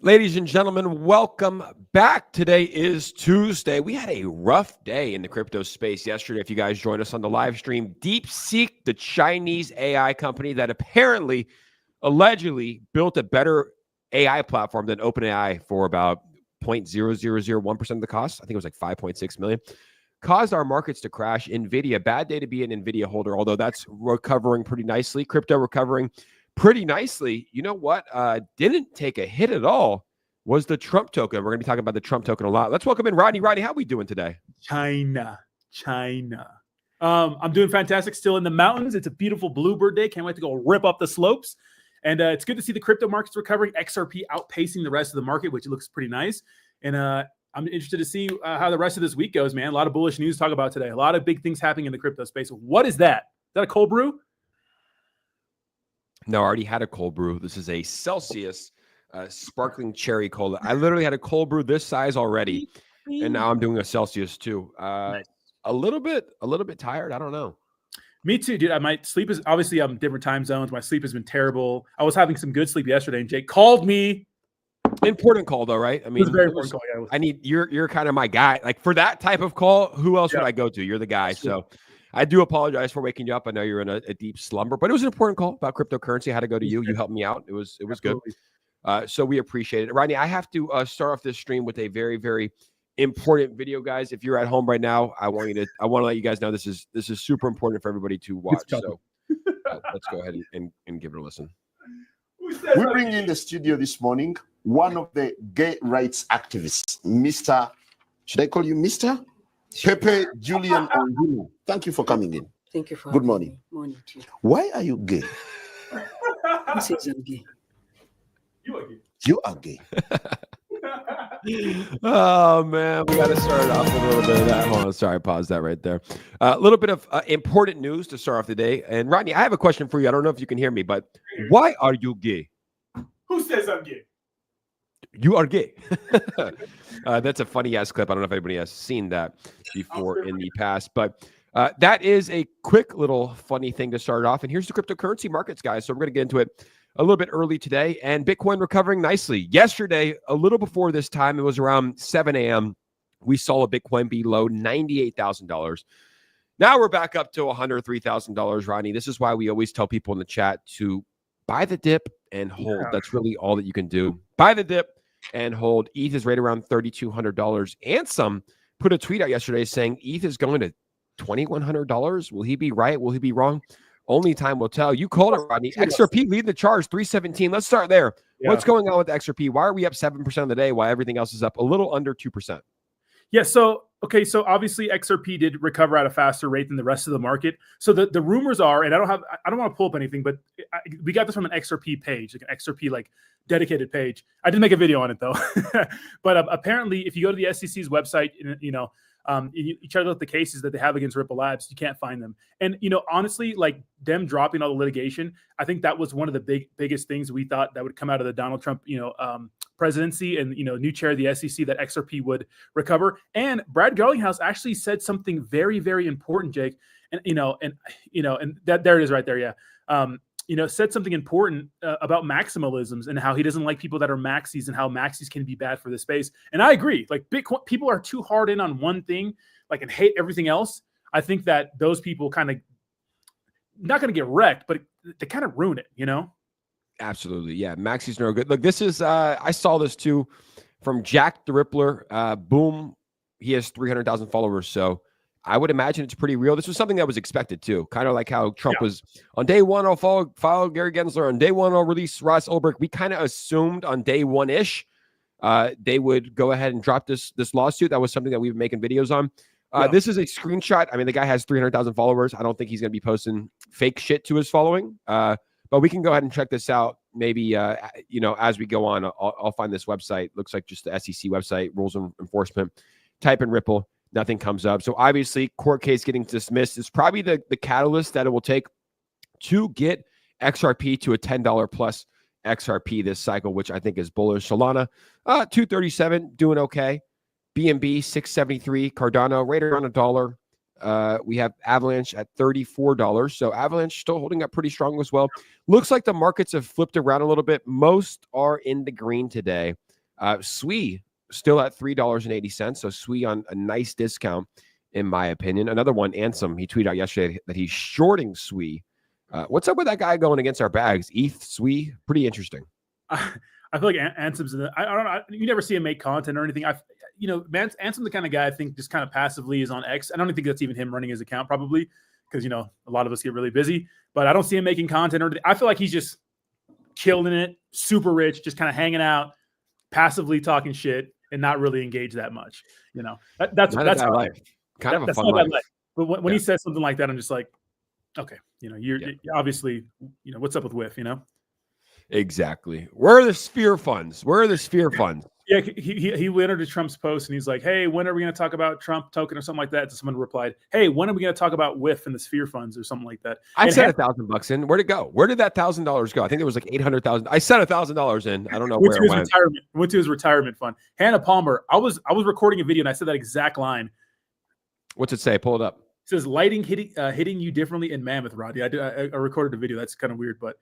Ladies and gentlemen, welcome back. Today is Tuesday. We had a rough day in the crypto space yesterday. If you guys joined us on the live stream, DeepSeek, the Chinese AI company that apparently, allegedly built a better AI platform than OpenAI for about 0.0001% of the cost. I think it was like 5.6 million. Caused our markets to crash. NVIDIA, bad day to be an NVIDIA holder, although that's recovering pretty nicely. Crypto recovering pretty nicely. You know what? Didn't take a hit at all was the Trump token. We're going to be talking about the Trump token a lot. Let's welcome in Rodney. Rodney, how are we doing today? China. I'm doing fantastic. Still in the mountains. It's a beautiful bluebird day. Can't wait to go rip up the slopes. And it's good to see the crypto markets recovering. XRP outpacing the rest of the market, which looks pretty nice. And I'm interested to see how the rest of this week goes, man. A lot of bullish news to talk about today. A lot of big things happening in the crypto space. What is that? Is that a cold brew? No, I already had a cold brew. This is a Celsius sparkling cherry cola. I literally had a cold brew this size already, and now I'm doing a Celsius too. Nice. A little bit tired. I don't know. Me too, dude. My sleep is obviously I'm different time zones. My sleep has been terrible. I was having some good sleep yesterday, and Jake called me. Important call though, right? I mean, it was a very important call. Yeah, I need you're kind of my guy. Like for that type of call, who else would I go to? You're the guy. So I do apologize for waking you up. I know you're in a deep slumber, but it was an important call about cryptocurrency. I had to go to you. You helped me out. It was Absolutely. Good. So we appreciate it. Rodney, I have to start off this stream with a very, very important video, guys. If you're at home right now, I want to let you guys know this is super important for everybody to watch. So let's go ahead and give it a listen. We bring in the studio this morning one of the gay rights activists, Mr. Should I call you Mr. Pepe Julian? Thank you for coming in. Thank you for Good morning. Me. Morning to you. Why are you gay? Who says I'm gay? You are gay. You are gay. Oh man, we got to start off with a little bit of that. Hold on, sorry, pause that right there. A little bit of important news to start off the day. And Rodney, I have a question for you. I don't know if you can hear me, but why are you gay? Who says I'm gay? You are gay. That's a funny ass clip. I don't know if anybody has seen that before in the past, but that is a quick little funny thing to start off. And here's the cryptocurrency markets, guys. So we're going to get into it a little bit early today, and Bitcoin recovering nicely. Yesterday, a little before this time, it was around 7 a.m. We saw a Bitcoin below $98,000. Now we're back up to $103,000, Rodney. This is why we always tell people in the chat to buy the dip and hold. Yeah. That's really all that you can do. Buy the dip and hold. ETH is right around $3,200. Ansem put a tweet out yesterday saying ETH is going to $2,100. Will he be right? Will he be wrong? Only time will tell. You called it, Rodney. XRP lead the charge, 317. Let's start there. Yeah. What's going on with XRP? Why are we up 7% of the day while everything else is up a little under 2%? Yeah, so obviously XRP did recover at a faster rate than the rest of the market. So the rumors are, and I don't want to pull up anything, but we got this from an XRP page, like an XRP dedicated page. I did make a video on it though. But apparently if you go to the SEC's website, you try to look at the cases that they have against Ripple Labs, you can't find them. And, honestly, like them dropping all the litigation, I think that was one of the biggest things we thought that would come out of the Donald Trump, presidency and, new chair of the SEC, that XRP would recover. And Brad Garlinghouse actually said something very, very important, Jake. And, and that there it is right there. Yeah. Said something important about maximalisms and how he doesn't like people that are maxis and how maxis can be bad for the space. And I agree. Like Bitcoin, people are too hard in on one thing, and hate everything else. I think that those people kind of not going to get wrecked, but they kind of ruin it, Absolutely. Yeah. Maxis no good. Look, this is, I saw this too from Jack the Rippler. Boom. He has 300,000 followers. So I would imagine it's pretty real. This was something that was expected too. Kind of like how Trump was on day one. I'll follow Gary Gensler on day one. I'll release Ross Ulbricht. We kind of assumed on day one-ish, they would go ahead and drop this lawsuit. That was something that we've been making videos on. This is a screenshot. I mean, the guy has 300,000 followers. I don't think he's going to be posting fake shit to his following. But we can go ahead and check this out. Maybe, as we go on, I'll find this website. Looks like just the SEC website, rules of enforcement. Type in Ripple. Nothing comes up. So obviously, court case getting dismissed is probably the catalyst that it will take to get XRP to a $10 plus XRP this cycle, which I think is bullish. Solana, 237, doing okay. BNB, 673. Cardano, right around $1. We have Avalanche at $34. So Avalanche still holding up pretty strong as well. Looks like the markets have flipped around a little bit. Most are in the green today. SWE still at $3.80. So SWE on a nice discount, in my opinion. Another one, Ansem, he tweeted out yesterday that he's shorting SWE. What's up with that guy going against our bags? ETH, SWE, pretty interesting. I feel like Ansem's in the, I don't know. You never see him make content or anything. Ansem's the kind of guy I think just kind of passively is on X. I don't think that's even him running his account probably because, a lot of us get really busy. But I don't see him making content or anything. I feel like he's just killing it, super rich, just kind of hanging out, passively talking shit, and not really engaged that much. That's life. Kind of a fun life. But when he says something like that, I'm just like, okay, you're obviously, what's up with Whiff, Exactly. Where are the sphere funds? Yeah, he went into Trump's post and he's like, hey, when are we going to talk about Trump token or something like that? So someone replied, hey, when are we going to talk about Whiff and the sphere funds or something like that? I said $1,000 in. Where'd it go? Where did that $1,000 go? I think it was like 800,000. I said $1,000 in. I don't know where it went. Went to his retirement fund. Hannah Palmer, I was recording a video and I said that exact line. What's it say? Pull it up. It says lighting hitting you differently in Mammoth, Rodney. I recorded a video. That's kind of weird, but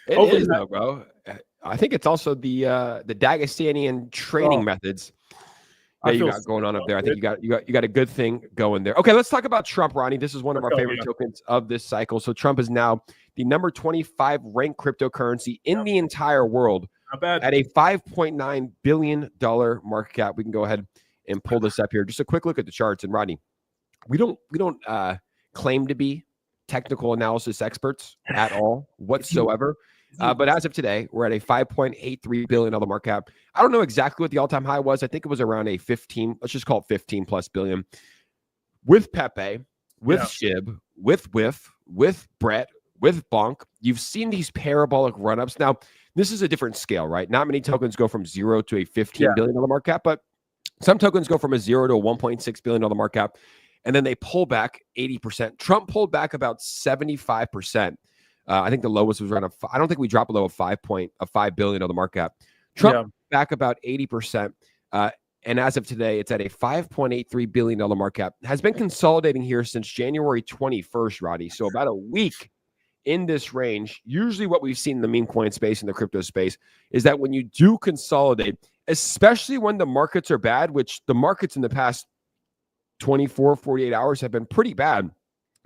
it is though, bro. I think it's also the Dagestanian training methods that you got going on up there. I think you got a good thing going there. Okay, let's talk about Trump, Ronnie. This is one of our favorite tokens of this cycle. So Trump is now the number 25 ranked cryptocurrency in the entire world. Not bad. At a $5.9 billion market cap. We can go ahead and pull this up here. Just a quick look at the charts. And Rodney, we don't claim to be technical analysis experts at all whatsoever. But as of today, we're at a $5.83 billion market cap. I don't know exactly what the all-time high was. I think it was around a 15, let's just call it 15 plus billion. With Pepe, with Shib, with Whiff, with Brett, with Bonk, you've seen these parabolic run-ups. Now, this is a different scale, right? Not many tokens go from 0 to a $15 billion market cap, but some tokens go from a 0 to a $1.6 billion market cap, and then they pull back 80%. Trump pulled back about 75%. I think the lowest was around I don't think we dropped below a $5 billion market cap. Trump back about 80%. And as of today, it's at a $5.83 billion market cap. Has been consolidating here since January 21st, Roddy. So about a week in this range. Usually what we've seen in the meme coin space and the crypto space is that when you do consolidate, especially when the markets are bad, which the markets in the past 24, 48 hours have been pretty bad,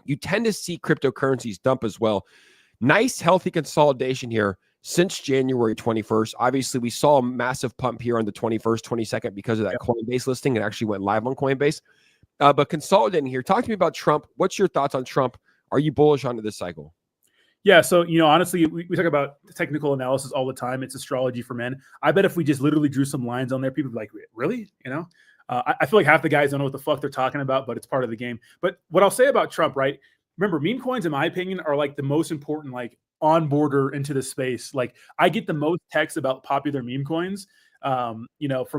you tend to see cryptocurrencies dump as well. Nice, healthy consolidation here since January 21st. Obviously, we saw a massive pump here on the 21st, 22nd because of that Coinbase listing. It actually went live on Coinbase. But consolidating here, talk to me about Trump. What's your thoughts on Trump? Are you bullish onto this cycle? Yeah, so, honestly, we talk about technical analysis all the time. It's astrology for men. I bet if we just literally drew some lines on there, people would be like, really? I feel like half the guys don't know what the fuck they're talking about, but it's part of the game. But what I'll say about Trump, right? Remember, meme coins, in my opinion, are like the most important, onboarder into the space. I get the most texts about popular meme coins, from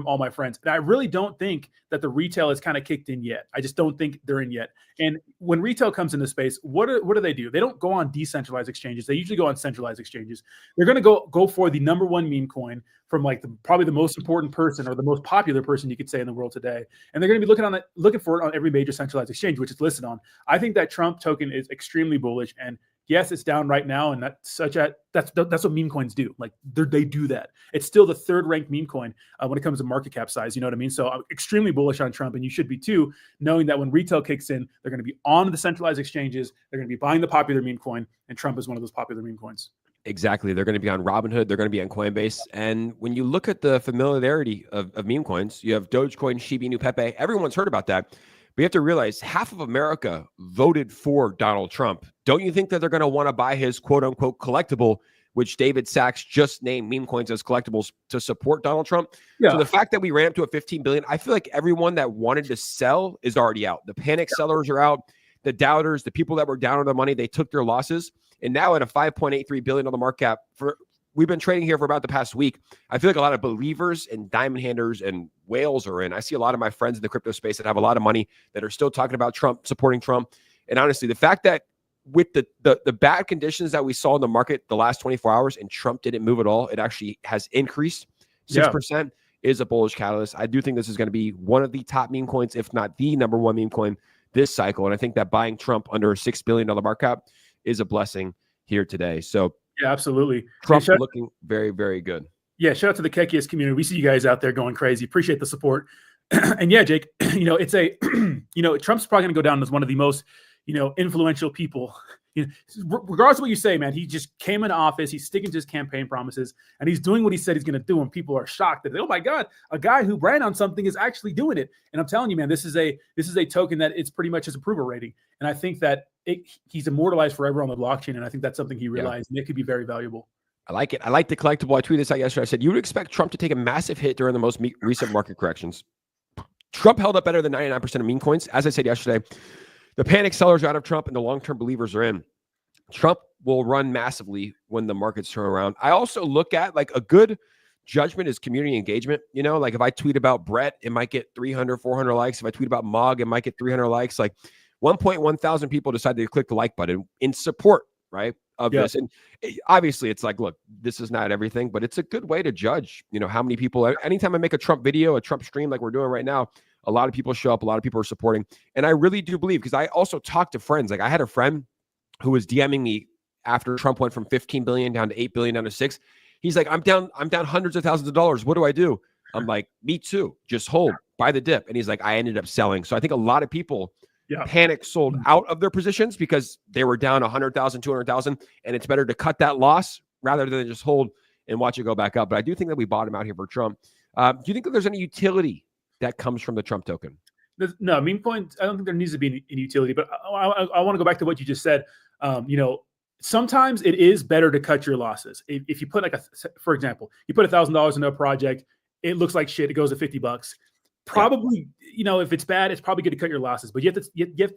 all my friends. And I really don't think that the retail is kind of kicked in yet. I just don't think they're in yet. And when retail comes into space, what do they do? They don't go on decentralized exchanges. They usually go on centralized exchanges. They're going to go for the number one meme coin from probably the most important person or the most popular person you could say in the world today. And they're going to be looking for it on every major centralized exchange, which it's listed on. I think that Trump token is extremely bullish. And yes, it's down right now, and that's what meme coins do. They do that. It's still the third ranked meme coin when it comes to market cap size. You know what I mean? So I'm extremely bullish on Trump, and you should be too, knowing that when retail kicks in, they're going to be on the centralized exchanges. They're going to be buying the popular meme coin, and Trump is one of those popular meme coins. Exactly. They're going to be on Robinhood. They're going to be on Coinbase. And when you look at the familiarity of meme coins, you have Dogecoin, Shiba Inu, Pepe. Everyone's heard about that. But you have to realize half of America voted for Donald Trump. Don't you think that they're going to want to buy his quote unquote collectible, which David Sachs just named meme coins as collectibles to support Donald Trump? Yeah. So the fact that we ran up to a 15 billion, I feel like everyone that wanted to sell is already out. The panic sellers are out. The doubters, the people that were down on their money, they took their losses. And now at a $5.83 billion market cap, we've been trading here for about the past week. I feel like a lot of believers and diamond handers and whales are in. I see a lot of my friends in the crypto space that have a lot of money that are still talking about Trump, supporting Trump. And honestly, the fact that with the bad conditions that we saw in the market the last 24 hours and Trump didn't move at all, it actually has increased 6%, is a bullish catalyst. I do think this is going to be one of the top meme coins, if not the number one meme coin this cycle. And I think that buying Trump under a $6 billion market cap is a blessing here today. So yeah, absolutely. Trump's looking very, very good. Yeah, shout out to the Kekias community. We see you guys out there going crazy. Appreciate the support. And yeah, Jake, it's a, Trump's probably going to go down as one of the most, influential people. Regardless of what you say, man, he just came into office. He's sticking to his campaign promises, and he's doing what he said he's going to do. And people are shocked that, oh my God, a guy who ran on something is actually doing it. And I'm telling you, man, this is a token that it's pretty much his approval rating. And I think that he's immortalized forever on the blockchain. And I think that's something he realized, and it could be very valuable. I like it. I like the collectible. I tweeted this out yesterday. I said, you would expect Trump to take a massive hit during the most recent market corrections. Trump held up better than 99% of meme coins. As I said yesterday, the panic sellers are out of Trump and the long-term believers are in. Trump will run massively when the markets turn around. I also look at like a good judgment is community engagement. Like if I tweet about Brett, it might get 300, 400 likes. If I tweet about Mog, it might get 300 likes. Like 1.1 thousand people decided to click the like button in support, right, of this. And obviously it's like, look, this is not everything, but it's a good way to judge, how many people. Anytime I make a Trump video, a Trump stream like we're doing right now, a lot of people show up, a lot of people are supporting. And I really do believe, because I also talk to friends. Like I had a friend who was DMing me after Trump went from 15 billion down to 8 billion down to 6. He's like, I'm down hundreds of thousands of dollars. What do I do? I'm like, me too. Just hold, buy the dip. And he's like, I ended up selling. So I think a lot of people panic sold out of their positions because they were down 100,000, 200,000. And it's better to cut that loss rather than just hold and watch it go back up. But I do think that we bottom out here for Trump. Do you think that there's any utility that comes from the Trump token? No, meme coins, I don't think there needs to be any utility, but I want to go back to what you just said. Sometimes it is better to cut your losses. If you put for example, you put $1,000 into a project, it looks like shit. It goes to $50. Probably, if it's bad, it's probably good to cut your losses. But you have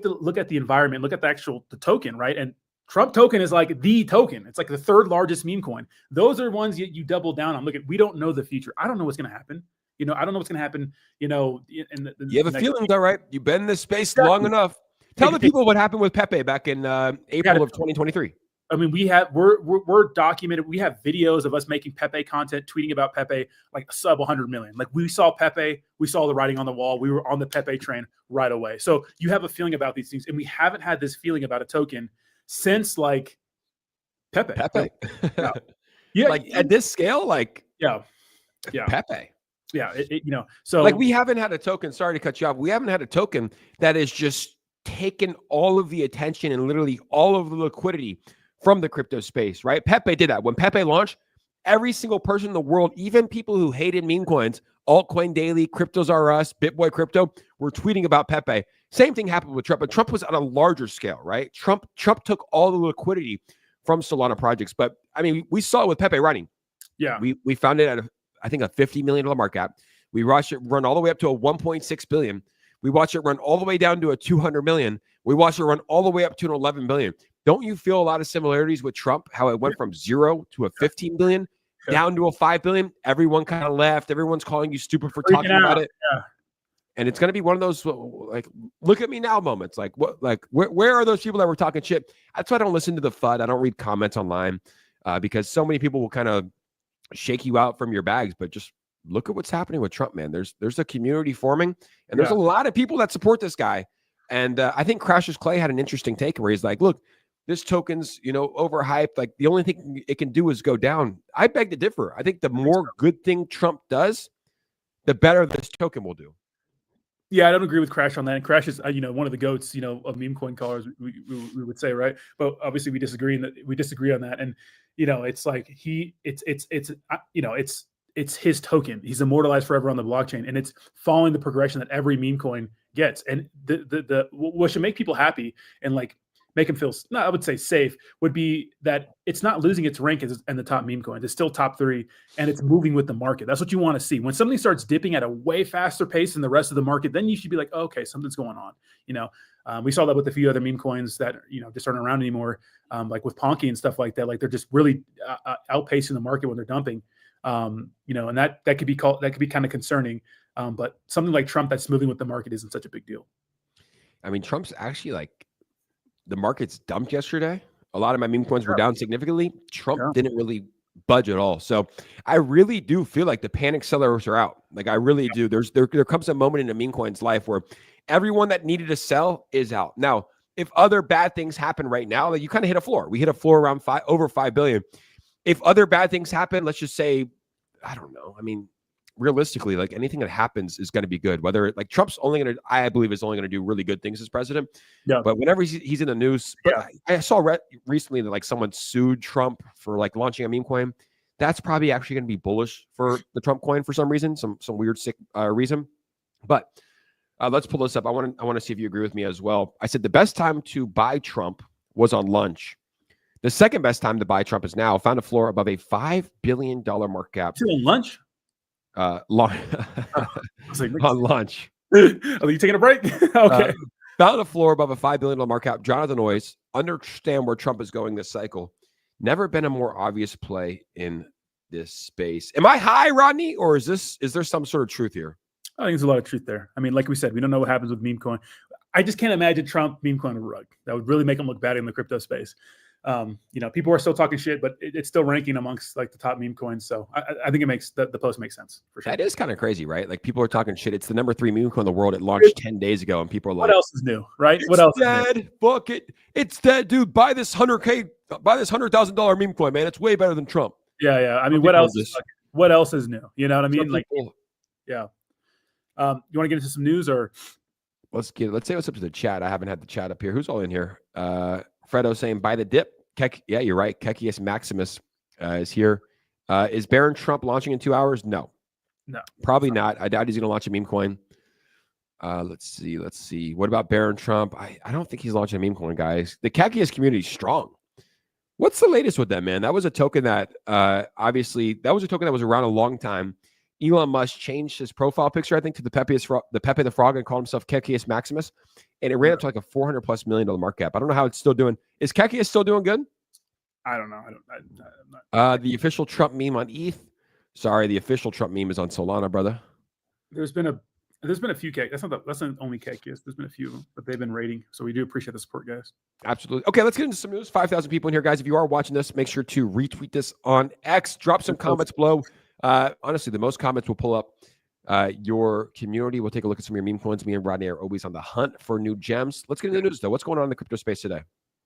to look at the environment, look at the token, right? And Trump token is like the token. It's like the third largest meme coin. Those are ones you double down on. Look at, we don't know the future. I don't know what's going to happen. I don't know what's going to happen. You have a feeling, though, right? You've been in this space long enough. Tell the people what happened with Pepe back in April of 2023. I mean, we're documented. We have videos of us making Pepe content, tweeting about Pepe, like sub 100 million. Like we saw Pepe, we saw the writing on the wall. We were on the Pepe train right away. So you have a feeling about these things, and we haven't had this feeling about a token since like Pepe. Yeah. Like at this scale, like Pepe. Yeah, so like we haven't had a token. Sorry to cut you off. We haven't had a token that has just taken all of the attention and literally all of the liquidity from the crypto space, right? Pepe did that. When Pepe launched, every single person in the world, even people who hated meme coins, Altcoin Daily, Cryptos R Us, BitBoy Crypto, were tweeting about Pepe. Same thing happened with Trump, but Trump was on a larger scale, right? Trump took all the liquidity from Solana projects. But I mean, we saw it with Pepe running. Yeah. We found it at I think a $50 million market cap. We watched it run all the way up to a 1.6 billion. We watched it run all the way down to a 200 million. We watched it run all the way up to an 11 billion. Don't you feel a lot of similarities with Trump? How it went from 0 to a 15 billion, down to a 5 billion. Everyone kind of left. Everyone's calling you stupid for talking about it. Yeah. And it's going to be one of those like, look at me now moments. Like what? Like where are those people that were talking shit? That's why I don't listen to the FUD. I don't read comments online because so many people will kind of shake you out from your bags. But just look at what's happening with Trump, man. There's a community forming, and there's a lot of people that support this guy. And I think Crashes Clay had an interesting take where he's like, look, this token's, overhyped. Like the only thing it can do is go down. I beg to differ. I think the more good thing Trump does, the better this token will do. Yeah, I don't agree with Crash on that. And Crash is, one of the goats, of meme coin callers, we would say, right? But obviously we disagree on that. And, it's like it's his token. He's immortalized forever on the blockchain, and it's following the progression that every meme coin gets. And the what should make people happy and like make them feel, I would say safe, would be that it's not losing its rank as in the top meme coins. It's still top 3, and it's moving with the market. That's what you want to see. When something starts dipping at a way faster pace than the rest of the market, then you should be like, oh, okay, something's going on. We saw that with a few other meme coins that just aren't around anymore, like with Ponky and stuff like that. Like they're just really outpacing the market when they're dumping. And that could be kind of concerning. But something like Trump that's moving with the market isn't such a big deal. I mean, Trump's actually like, the market's dumped yesterday. A lot of my meme coins were down significantly. Trump didn't really budge at all. So I really do feel like the panic sellers are out. Like I really do. There comes a moment in a meme coin's life where everyone that needed to sell is out. Now, if other bad things happen right now, like you kind of hit a floor. We hit a floor around over 5 billion. if other bad things happen, let's just say, I don't know. I mean, realistically, like anything that happens is going to be good. Whether like Trump's only going to, I believe, is only going to do really good things as president. Yeah. But whenever he's in the news, but Yeah. I saw recently that like someone sued Trump for like launching a meme coin. That's probably actually going to be bullish for the Trump coin for some reason, some weird sick reason. But let's pull this up. I want to see if you agree with me as well. I said the best time to buy Trump was on lunch. The second best time to buy Trump is now. Found a floor above a $5 billion market cap. Still on lunch? On lunch. Are you taking a break? Okay. Found a floor above a $5 billion market cap. Jonathan Noyes, understand where Trump is going this cycle. Never been a more obvious play in this space. Am I high, Rodney, or is there some sort of truth here? I think there's a lot of truth there. I mean, like we said, we don't know what happens with meme coin. I just can't imagine Trump meme coin a rug. That would really make him look bad in the crypto space. People are still talking shit, but it's still ranking amongst like the top meme coins. So I think it makes the post makes sense for sure. That is kind of crazy, right? Like people are talking shit. It's the number 3 meme coin in the world. It launched 10 days ago, and people are like, "What else is new?" Right? What else? Dead. Is new? Fuck it. It's dead, dude. Buy this $100,000 meme coin, man. It's way better than Trump. Yeah. I mean, what else is new? You know what I mean? Like, yeah. You want to get into some news or? Let's say what's up to the chat. I haven't had the chat up here. Who's all in here? Fredo saying buy the dip. Yeah, you're right. Kekius Maximus is here. Is Baron Trump launching in 2 hours? No, probably not. I doubt he's going to launch a meme coin. Let's see. What about Baron Trump? I don't think he's launching a meme coin, guys. The Kekius community is strong. What's the latest with that, man? That was a token that obviously that was a token that was around a long time. Elon Musk changed his profile picture, I think, to the Pepe the Frog and called himself Kekius Maximus. And it ran up to like a $400+ million market cap. I don't know how it's still doing. Is Kekius still doing good? I don't know. I'm not. The official Trump meme on ETH. Sorry, the official Trump meme is on Solana, brother. There's been a few cake. That's not the only Kekius. There's been a few, but they've been rating. So we do appreciate the support, guys. Absolutely. Okay, let's get into some news. 5,000 people in here, guys. If you are watching this, make sure to retweet this on X. Drop some comments below. Honestly, the most comments will pull up your community. We'll take a look at some of your meme coins. Me and Rodney are always on the hunt for new gems. Let's get into the news, though. What's going on in the crypto space today?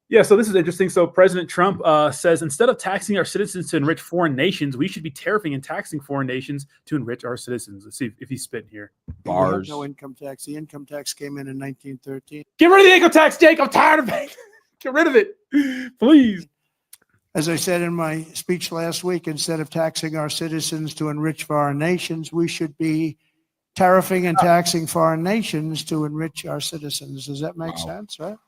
Yeah, so this is interesting. So President Trump says instead of taxing our citizens to enrich foreign nations, we should be tariffing and taxing foreign nations to enrich our citizens. Let's see if he's spitting here. Bars. No income tax. The income tax came in 1913. Get rid of the income tax, Jake. I'm tired of it. Get rid of it, please. As I said in my speech last week, instead of taxing our citizens to enrich foreign nations, we should be tariffing and taxing foreign nations to enrich our citizens. Does that make sense, right?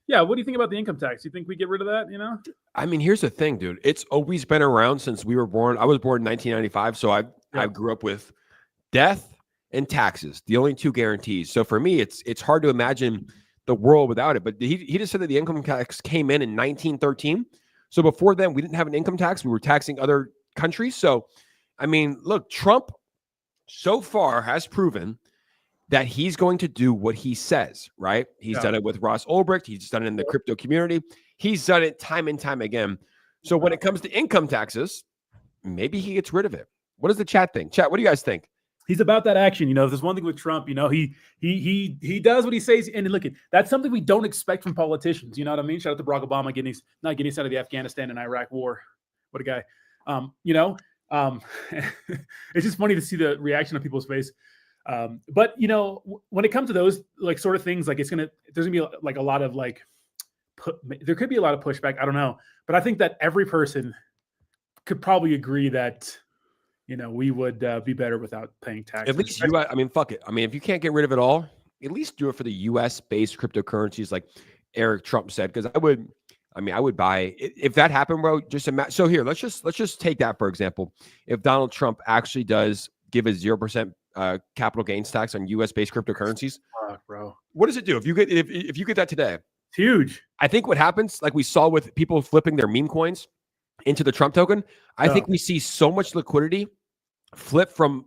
Yeah, what do you think about the income tax? You think we get rid of that, you know? I mean, here's the thing, dude. It's always been around since we were born. I was born in 1995, so I grew up with death and taxes, the only two guarantees. So for me, it's hard to imagine the world without it. But he just said that the income tax came in 1913. So before then, we didn't have an income tax. We were taxing other countries. So, I mean, look, Trump so far has proven that he's going to do what he says, right? He's done it with Ross Ulbricht. He's done it in the crypto community. He's done it time and time again. So when it comes to income taxes, maybe he gets rid of it. What does the chat think? Chat, what do you guys think? He's about that action. You know, if there's one thing with Trump, you know, he does what he says. And look, that's something we don't expect from politicians. You know what I mean? Shout out to Barack Obama not getting us out of the Afghanistan and Iraq war. What a guy. It's just funny to see the reaction on people's face. But you know, when it comes to those like sort of things, like there's gonna be like a lot of like, there could be a lot of pushback. I don't know, but I think that every person could probably agree that, you know, we would be better without paying taxes. At least I mean, fuck it. I mean, if you can't get rid of it all, at least do it for the U.S. based cryptocurrencies, like Eric Trump said. Because I would buy if that happened, bro. Just imagine. So here, let's just take that for example. If Donald Trump actually does give a 0% capital gains tax on U.S. based cryptocurrencies, bro, what does it do if you get that today? It's huge. I think what happens, like we saw with people flipping their meme coins into the Trump token, I think we see so much liquidity flip from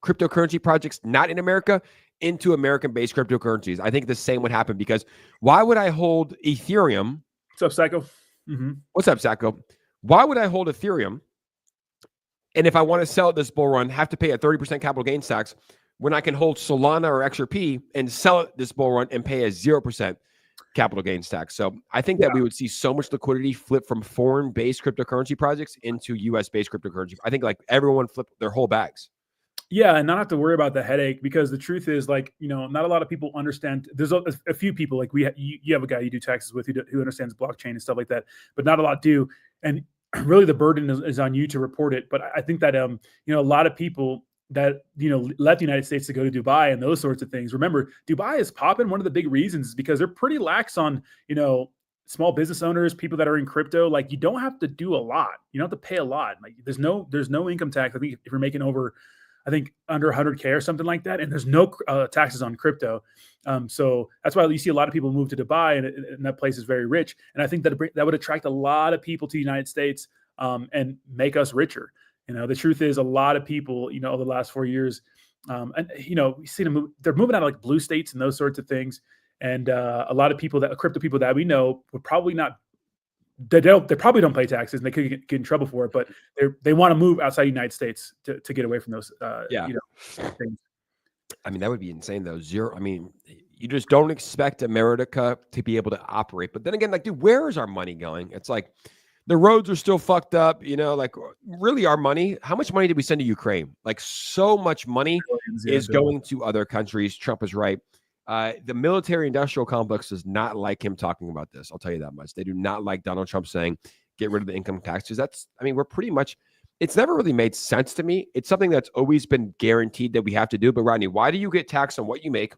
cryptocurrency projects not in America into American-based cryptocurrencies. I think the same would happen because why would I hold Ethereum? What's up, Sacco? Mm-hmm. What's up, Sacco? Why would I hold Ethereum? And if I want to sell it this bull run, have to pay a 30% capital gains tax when I can hold Solana or XRP and sell it this bull run and pay a 0% capital gains tax. So I think that we would see so much liquidity flip from foreign-based cryptocurrency projects into U.S.-based cryptocurrency. I think like everyone flip their whole bags. Yeah, and not have to worry about the headache, because the truth is, like, you know, not a lot of people understand. There's a few people, like you have a guy you do taxes with who understands blockchain and stuff like that, but not a lot do. And really, the burden is on you to report it. But I think that you know, a lot of people that, you know, left the United States to go to Dubai and those sorts of things. Remember, Dubai is popping. One of the big reasons is because they're pretty lax on, you know, small business owners, people that are in crypto. Like, you don't have to do a lot. You don't have to pay a lot. Like, there's no income tax. I think if you're making over, I think under 100K or something like that, and there's no taxes on crypto. So that's why you see a lot of people move to Dubai, and that place is very rich. And I think that that would attract a lot of people to the United States and make us richer. You know, the truth is, a lot of people, you know, over the last 4 years, and, you know, we see them move, they're moving out of like blue states and those sorts of things. And a lot of people crypto people that we know would probably not, they probably don't pay taxes, and they could get in trouble for it, but they want to move outside the United States to get away from those, you know, things. I mean, that would be insane though. Zero. I mean, you just don't expect America to be able to operate. But then again, like, dude, where is our money going? It's like the roads are still fucked up. You know, like, really, our money. How much money did we send to Ukraine? Like, so much money is going to other countries. Trump is right. The military-industrial complex does not like him talking about this. I'll tell you that much. They do not like Donald Trump saying, get rid of the income taxes. I mean, we're pretty much, it's never really made sense to me. It's something that's always been guaranteed that we have to do. But Rodney, why do you get taxed on what you make,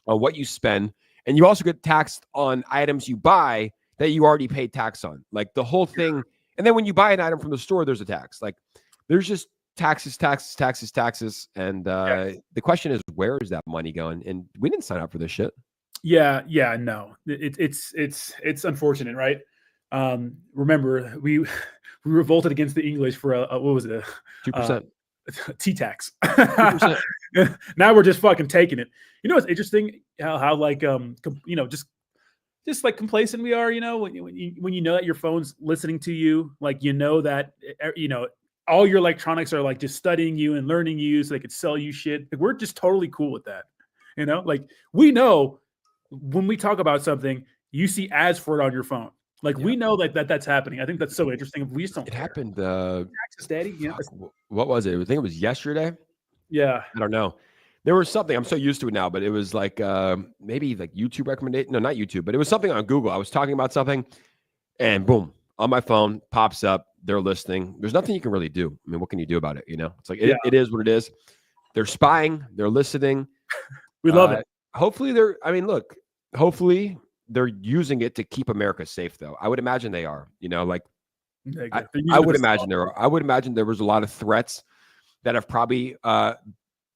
on what you spend, and you also get taxed on items you buy that you already paid tax on? Like, the whole thing. And then when you buy an item from the store, there's a tax. Like, there's just taxes. And the question is, where is that money going? And we didn't sign up for this shit. Yeah, no, it's unfortunate, right? Remember, we revolted against the English for what was it, 2%. T-tax. 2%. Now we're just fucking taking it. You know, it's interesting how like you know, just like complacent we are. You know, when you know that your phone's listening to you, like, you know that, you know, all your electronics are like just studying you and learning you so they could sell you shit. Like, we're just totally cool with that. You know, like, we know when we talk about something, you see ads for it on your phone. Like, we know that's happening. I think that's so interesting. We just don't care. Happened. Taxes, Daddy. You know? What was it? I think it was yesterday. Yeah. I don't know. There was something, I'm so used to it now, but it was like maybe like YouTube recommendation. No, not YouTube, but it was something on Google. I was talking about something, and boom, on my phone pops up. They're listening. There's nothing you can really do. I mean, what can you do about it? You know, it's like, it is what it is. They're spying. They're listening. We love it. Hopefully hopefully they're using it to keep America safe, though. I would imagine they are, you know, like, I would imagine there are. I would imagine there was a lot of threats that have probably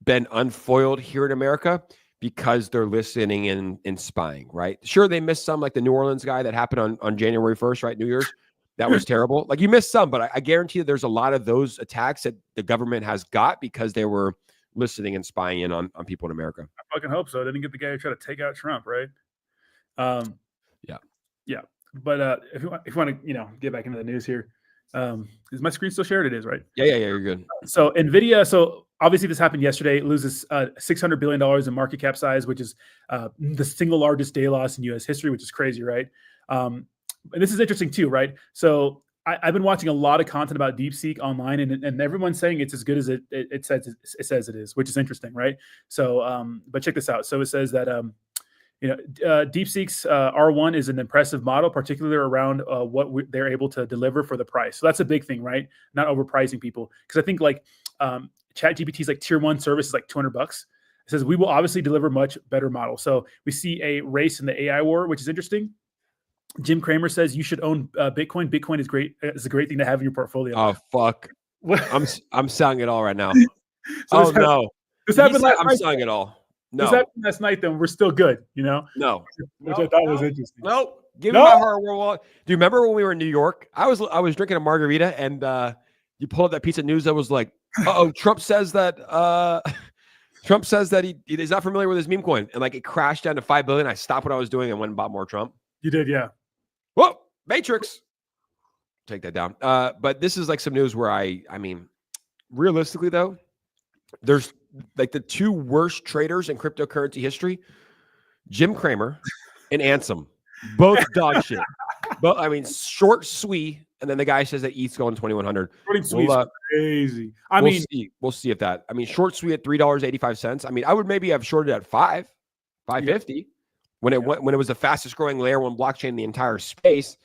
been unfoiled here in America because they're listening and spying, right? Sure, they missed some, like the New Orleans guy that happened on January 1st, right? New Year's. That was terrible. Like, you missed some, but I guarantee you there's a lot of those attacks that the government has got because they were listening and spying in on people in America. I fucking hope so. I didn't get the guy who tried to take out Trump, right? Yeah. But if you want to, you know, get back into the news here, is my screen still shared? It is, right? Yeah, you're good. So NVIDIA, so obviously this happened yesterday. It loses $600 billion in market cap size, which is the single largest day loss in U.S. history, which is crazy, right? And this is interesting too, right? So I've been watching a lot of content about DeepSeek online, and everyone's saying it's as good as it says it is, which is interesting, right? So, but check this out. So it says that you know, DeepSeek's R1 is an impressive model, particularly around what they're able to deliver for the price. So that's a big thing, right? Not overpricing people, because I think like ChatGPT's like tier 1 service is like $200. It says we will obviously deliver much better model. So we see a race in the AI war, which is interesting. Jim Cramer says you should own Bitcoin. Bitcoin is great. It's a great thing to have in your portfolio. Oh fuck! I'm selling it all right now. So no! This happened last night. I'm selling it all. No, this happened last night. Then we're still good. You know. No. Which I thought was interesting. Nope. Give me my hardware wallet. Do you remember when we were in New York? I was drinking a margarita, and you pulled up that piece of news that was like, "Oh, Trump says that he's not familiar with his meme coin," and like it crashed down to 5 billion. I stopped what I was doing and went and bought more Trump. You did, yeah. Whoa, Matrix. Take that down. But this is like some news where I mean, realistically though, there's like the two worst traders in cryptocurrency history, Jim Cramer and Ansem. Both dog shit. But I mean, short SWE, and then the guy says that ETH's going 2,100. Shorting SWE is crazy. We'll see if that. I mean, short SWE at $3.85. I mean, I would maybe have shorted at $5.50 when it was the fastest growing layer one blockchain in the entire space.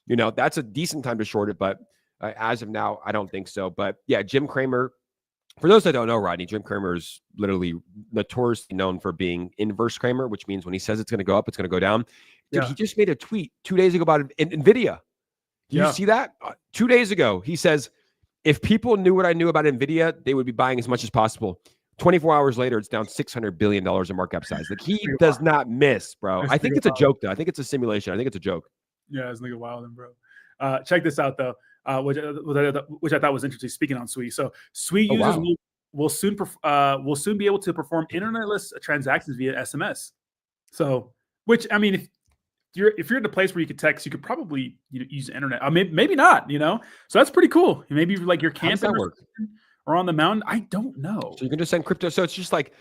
You know, that's a decent time to short it, but as of now, I don't think so. But yeah, Jim Cramer. For those that don't know, Rodney, Jim Cramer is literally notoriously known for being inverse Cramer, which means when he says it's going to go up, it's going to go down. Dude, he just made a tweet 2 days ago about NVIDIA. You see that? 2 days ago, he says, if people knew what I knew about NVIDIA, they would be buying as much as possible. 24 hours later, it's down $600 billion in market cap size. Like, he does not miss, bro. I think it's a joke, though. I think it's a simulation. I think it's a joke. Yeah, it's nigga wild, bro. Check this out, though. Which I thought was interesting. Speaking on SWE, so SWE users will soon be able to perform internetless transactions via SMS. So, which I mean, if you're in a place where you could text, you could probably use the internet. I mean, maybe not. So that's pretty cool. Maybe like you're camping or on the mountain. I don't know. So you can just send crypto. So it's just like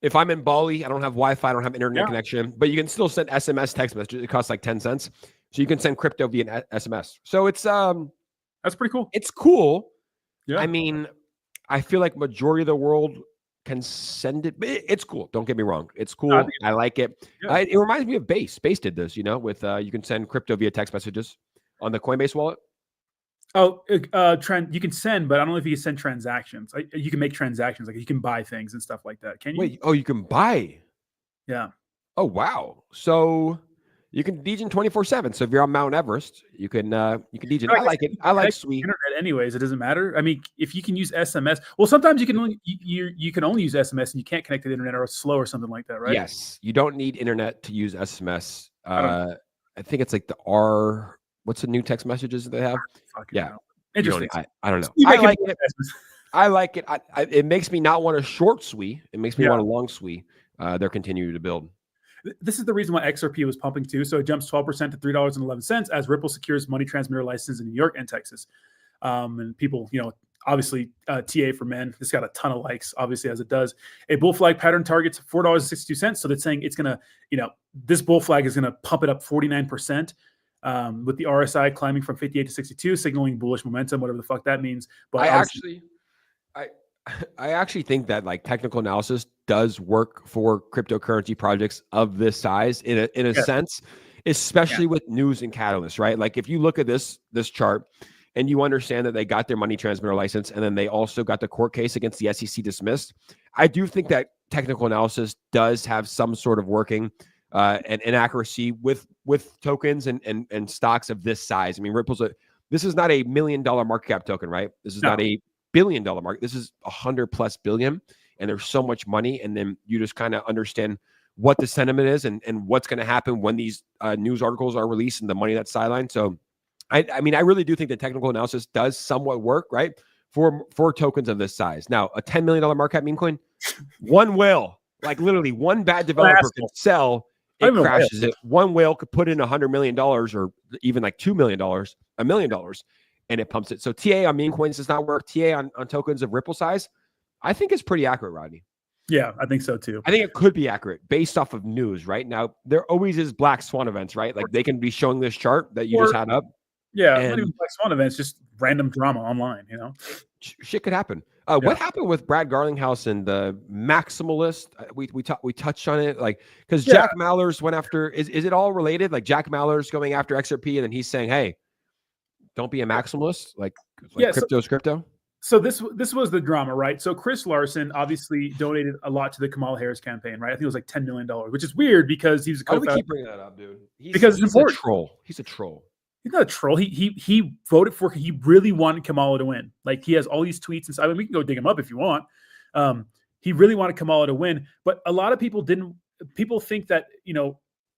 if I'm in Bali, I don't have Wi-Fi, I don't have internet connection, but you can still send SMS text messages. It costs like 10 cents. So you can send crypto via SMS. So it's that's pretty cool. It's cool. Yeah. I mean, I feel like majority of the world can send it. But it's cool. Don't get me wrong. It's cool. No, I like it. Yeah. It reminds me of Base. Base did this, with you can send crypto via text messages on the Coinbase wallet. Oh, you can send, but I don't know if you can send transactions. You can make transactions, like you can buy things and stuff like that. Can you? Wait, you can buy? Yeah. Oh, wow. So you can degen 24/7. So if you're on Mount Everest, you can degen. I like it. I like SWE. Internet anyways. It doesn't matter. I mean, if you can use SMS, well, sometimes you can only use SMS and you can't connect to the internet or it's slow or something like that, right? Yes, you don't need internet to use SMS. I think it's like the R. What's the new text messages that they have? Yeah, interesting. I don't know. I like it. I like it. It makes me not want to short SWE. It makes me want to long SWE. They're continuing to build. This is the reason why XRP was pumping too. So it jumps 12% to $3.11 as Ripple secures money transmitter license in New York and Texas. And people, obviously TA for men. This got a ton of likes, obviously, as it does. A bull flag pattern targets $4.62. So they're saying it's going to, this bull flag is going to pump it up 49%. With the RSI climbing from 58 to 62, signaling bullish momentum, whatever the fuck that means. But I actually think that like technical analysis does work for cryptocurrency projects of this size in a sense, especially with news and catalysts, right? Like if you look at this chart and you understand that they got their money transmitter license and then they also got the court case against the SEC dismissed, I do think that technical analysis does have some sort of working and accuracy with tokens and stocks of this size. I mean, this is not a $1 million market cap token, right? This is not a $1 billion market. This is 100+ billion, and there's so much money. And then you just kind of understand what the sentiment is and what's going to happen when these news articles are released and the money that's sidelined. So, I mean, I really do think that technical analysis does somewhat work, right? For tokens of this size. Now, a $10 million market cap meme coin, one whale, like literally one bad developer can sell. It crashes it. One whale could put in $100 million or even like $2 million, $1 million, and it pumps it. So TA on meme coins does not work. TA on tokens of Ripple size, I think is pretty accurate, Rodney. Yeah, I think so too. I think it could be accurate based off of news, right? Now, there always is black swan events, right? Like they can be showing this chart that you just had up. Yeah, not even black swan events, just random drama online, Shit could happen. What happened with Brad Garlinghouse and the maximalist? We touched on it, like because Jack Mallers went after. Is it all related? Like Jack Mallers going after XRP, and then he's saying, "Hey, don't be a maximalist. Like crypto's crypto." So this was the drama, right? So Chris Larsen obviously donated a lot to the Kamala Harris campaign, right? I think it was like $10 million, which is weird because he was a co-founder. Why do we keep bringing that up, dude? Because it's important. A troll. He's a troll. He's not a troll. He voted for. He really wanted Kamala to win. Like he has all these tweets and stuff. I mean, we can go dig him up if you want. He really wanted Kamala to win, but a lot of people didn't. People think that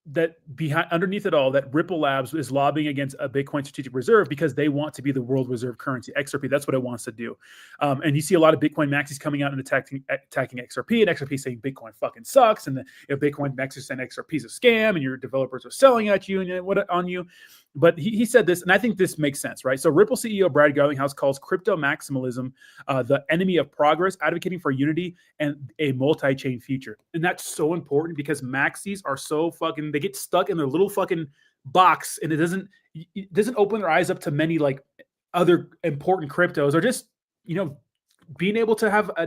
that underneath it all, that Ripple Labs is lobbying against a Bitcoin strategic reserve because they want to be the world reserve currency. XRP, that's what it wants to do. And you see a lot of Bitcoin maxis coming out and attacking XRP, and XRP saying Bitcoin fucking sucks, and Bitcoin maxis saying XRP is a scam, and your developers are selling at you and what on you. But he said this, and I think this makes sense, right? So Ripple CEO Brad Garlinghouse calls crypto maximalism the enemy of progress, advocating for unity and a multi-chain future. And that's so important because maxis are so fucking, they get stuck in their little fucking box, and it doesn't open their eyes up to many like other important cryptos, or just, you know, being able to have a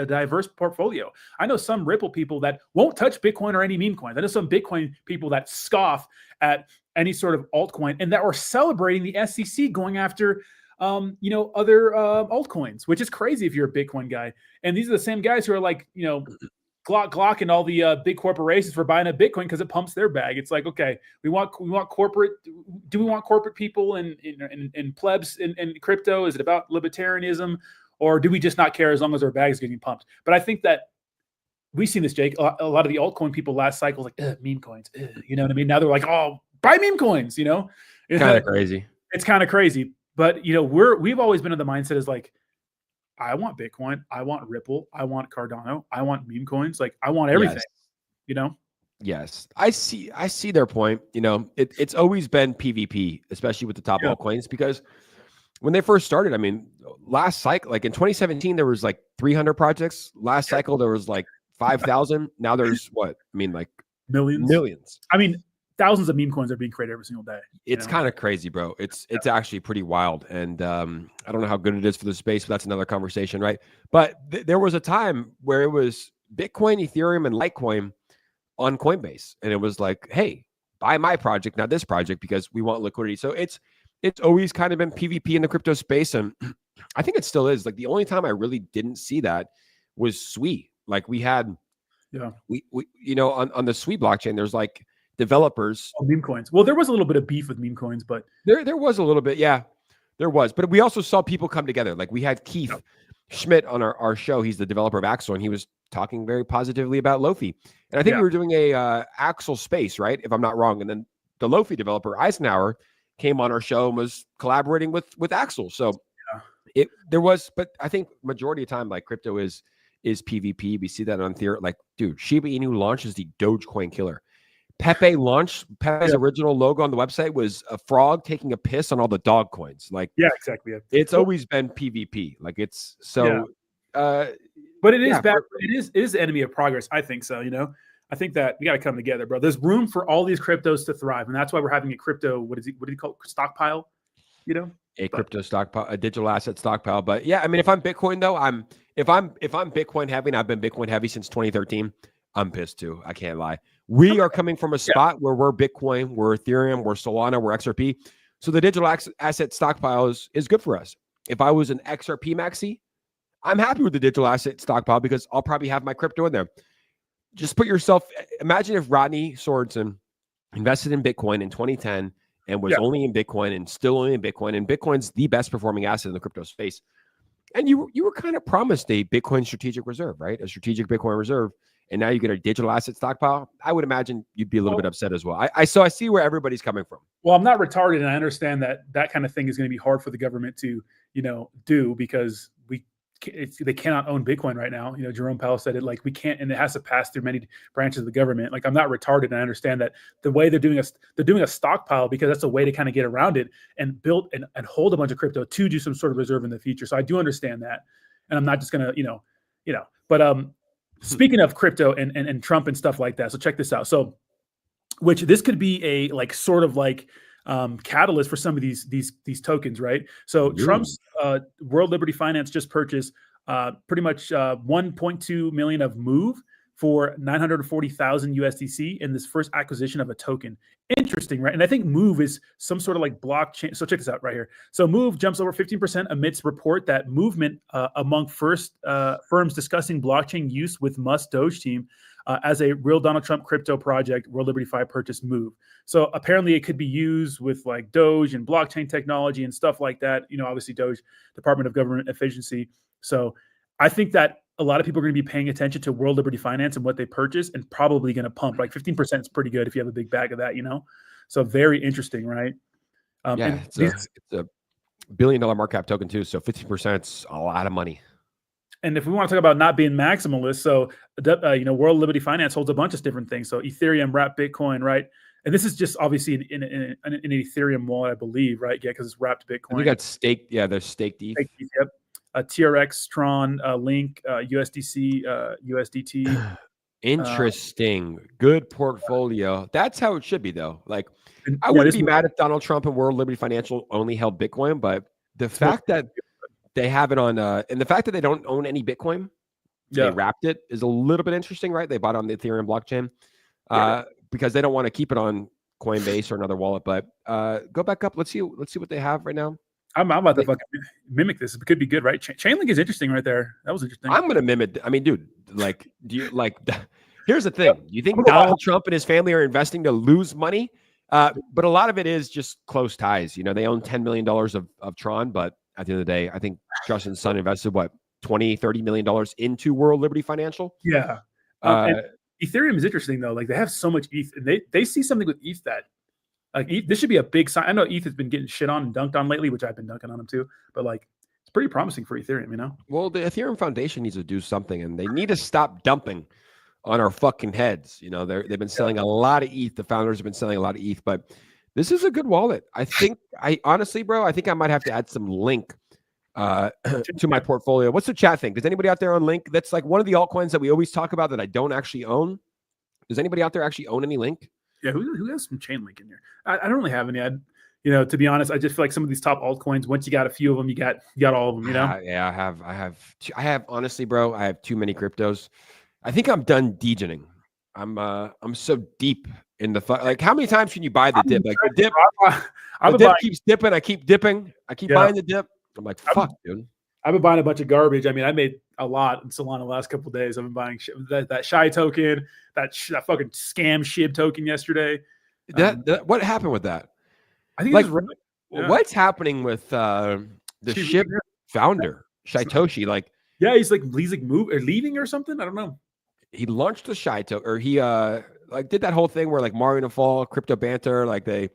diverse portfolio. I know some Ripple people that won't touch Bitcoin or any meme coins. I know some Bitcoin people that scoff at any sort of altcoin, and that are celebrating the SEC going after, you know, other altcoins, which is crazy if you're a Bitcoin guy. And these are the same guys who are like, you know, Glock and all the big corporations for buying a Bitcoin because it pumps their bag. It's like, okay, we want corporate. Do we want corporate people and plebs in crypto? Is it about libertarianism? Or do we just not care as long as our bag is getting pumped? But I think that we've seen this, Jake. A lot of the altcoin people last cycle was like, meme coins. You know what I mean? Now they're like, oh, buy meme coins, you know? It's kind of crazy. It's kind of crazy. But, you know, we've always been in the mindset is like, I want Bitcoin. I want Ripple. I want Cardano. I want meme coins. Like, I want everything, you know? Yes. I see their point. You know, it's always been PvP, especially with the top altcoins, because when they first started, I mean, last cycle, like in 2017, there was like 300 projects. Last cycle, there was like 5,000. Now there's what? I mean, like millions. I mean, thousands of meme coins are being created every single day. It's kind of crazy, bro. It's actually pretty wild. And I don't know how good it is for the space, but that's another conversation, right? But there was a time where it was Bitcoin, Ethereum, and Litecoin on Coinbase. And it was like, hey, buy my project, not this project, because we want liquidity. So it's always kind of been PvP in the crypto space. And I think it still is. Like the only time I really didn't see that was SWI. Like we had, we you know, on the SWI blockchain, there's like developers. Oh, meme coins. Well, there was a little bit of beef with meme coins, but there was a little bit. Yeah, there was. But we also saw people come together. Like we had Keith Schmidt on our show. He's the developer of Axel, and he was talking very positively about Lofi. And I think we were doing a Axel space, right? If I'm not wrong. And then the Lofi developer, Eisenhower, came on our show and was collaborating with Axel. So there was, but I think majority of time, like crypto is PvP. We see that on Ethereum. Like, dude, Shiba Inu launches the Dogecoin killer. Pepe's original logo on the website was a frog taking a piss on all the dog coins. Like, exactly. It's always been PvP. Like it's so, but it is bad. It is the enemy of progress. I think so. You know, I think that we got to come together, bro. There's room for all these cryptos to thrive, and that's why we're having a crypto. What do you call it? Stockpile? You know, crypto stockpile, a digital asset stockpile. But yeah, I mean, if I'm Bitcoin though, if I'm Bitcoin heavy, and I've been Bitcoin heavy since 2013. I'm pissed too. I can't lie. We are coming from a spot where we're Bitcoin, we're Ethereum, we're Solana, we're XRP. So the digital asset stockpile is good for us. If I was an XRP maxi, I'm happy with the digital asset stockpile because I'll probably have my crypto in there. Just put yourself, imagine if Rodney Sorensen invested in Bitcoin in 2010 and was only in Bitcoin and still only in Bitcoin. And Bitcoin's the best performing asset in the crypto space. And you were kind of promised a Bitcoin strategic reserve, right? A strategic Bitcoin reserve. And now you get a digital asset stockpile. I would imagine you'd be a little bit upset as well. I see where everybody's coming from. Well, I'm not retarded, and I understand that kind of thing is going to be hard for the government to, you know, do because they cannot own Bitcoin right now. You know, Jerome Powell said it like we can't, and it has to pass through many branches of the government. Like I'm not retarded, and I understand that the way they're doing a stockpile because that's a way to kind of get around it and build and hold a bunch of crypto to do some sort of reserve in the future. So I do understand that, and I'm not just gonna, you know, but speaking of crypto and Trump and stuff like that, so check this out. So, which this could be a like sort of like catalyst for some of these tokens, right? So Trump's World Liberty Finance just purchased pretty much 1.2 million of Move for 940,000 USDC in this first acquisition of a token. Interesting, right? And I think Move is some sort of like blockchain. So check this out right here. So Move jumps over 15% amidst report that movement among first firms discussing blockchain use with Musk Doge team as a real Donald Trump crypto project. World Liberty 5 purchased Move. So apparently it could be used with like Doge and blockchain technology and stuff like that. You know, obviously Doge, Department of Government Efficiency. So I think that a lot of people are going to be paying attention to World Liberty Finance and what they purchase and probably going to pump. Like 15% is pretty good if you have a big bag of that, you know? So very interesting, right? It's a $1 billion market cap token too. So 15% is a lot of money. And if we want to talk about not being maximalist, so, World Liberty Finance holds a bunch of different things. So Ethereum, wrapped Bitcoin, right? And this is just obviously in an Ethereum wallet, I believe, right? Yeah, because it's wrapped Bitcoin. We got staked. Yeah, there's staked ETH. Yep. TRX, Tron, Link, USDC, USDT. Interesting. Good portfolio. That's how it should be, though. Like, I Yeah, wouldn't this be mad if Donald Trump and World Liberty Financial only held Bitcoin, but the fact that they have it on, and the fact that they don't own any Bitcoin, they wrapped it, is a little bit interesting, right? They bought it on the Ethereum blockchain because they don't want to keep it on Coinbase or another wallet. But go back up. Let's see what they have right now. I'm about to fucking mimic this. It could be good, right? Chainlink is interesting right there. That was interesting. I'm gonna mimic. I mean, dude, like, do you like? Here's the thing. You think Donald Trump and his family are investing to lose money? But a lot of it is just close ties. You know, they own $10 million of Tron, but at the end of the day, I think Justin's son invested what, $20-30 million into World Liberty Financial. Yeah. And Ethereum is interesting though. Like they have so much ETH, and they see something with ETH that like this should be a big sign. I know ETH has been getting shit on and dunked on lately, which I've been dunking on him too. But like it's pretty promising for Ethereum, you know? Well, the Ethereum Foundation needs to do something, and they need to stop dumping on our fucking heads. You know, they've been selling a lot of ETH. The founders have been selling a lot of ETH, but this is a good wallet. I honestly, bro, I think I might have to add some Link to my portfolio. What's the chat think? Does anybody out there on Link? That's like one of the altcoins that we always talk about that I don't actually own. Does anybody out there actually own any Link? Yeah, who has some Chainlink in there? I don't really have any. To be honest, I just feel like some of these top altcoins, once you got a few of them, you got all of them, you know? Yeah, I have honestly, bro, I have too many cryptos. I think I'm done degening. I'm so deep in the like how many times can you buy the dip? Like the dip, the dip keeps dipping, I keep dipping, I keep buying the dip. I'm like, fuck, dude. I've been buying a bunch of garbage. I mean, I made a lot in Solana the last couple of days. I've been buying that Shy token, that fucking scam SHIB token yesterday. What happened with that? I think like, what's happening with the SHIB founder, Shytoshi? Like, yeah, he's leaving or something. I don't know. He launched the Shy token, or he like did that whole thing where like Mario Fall, crypto banter, like they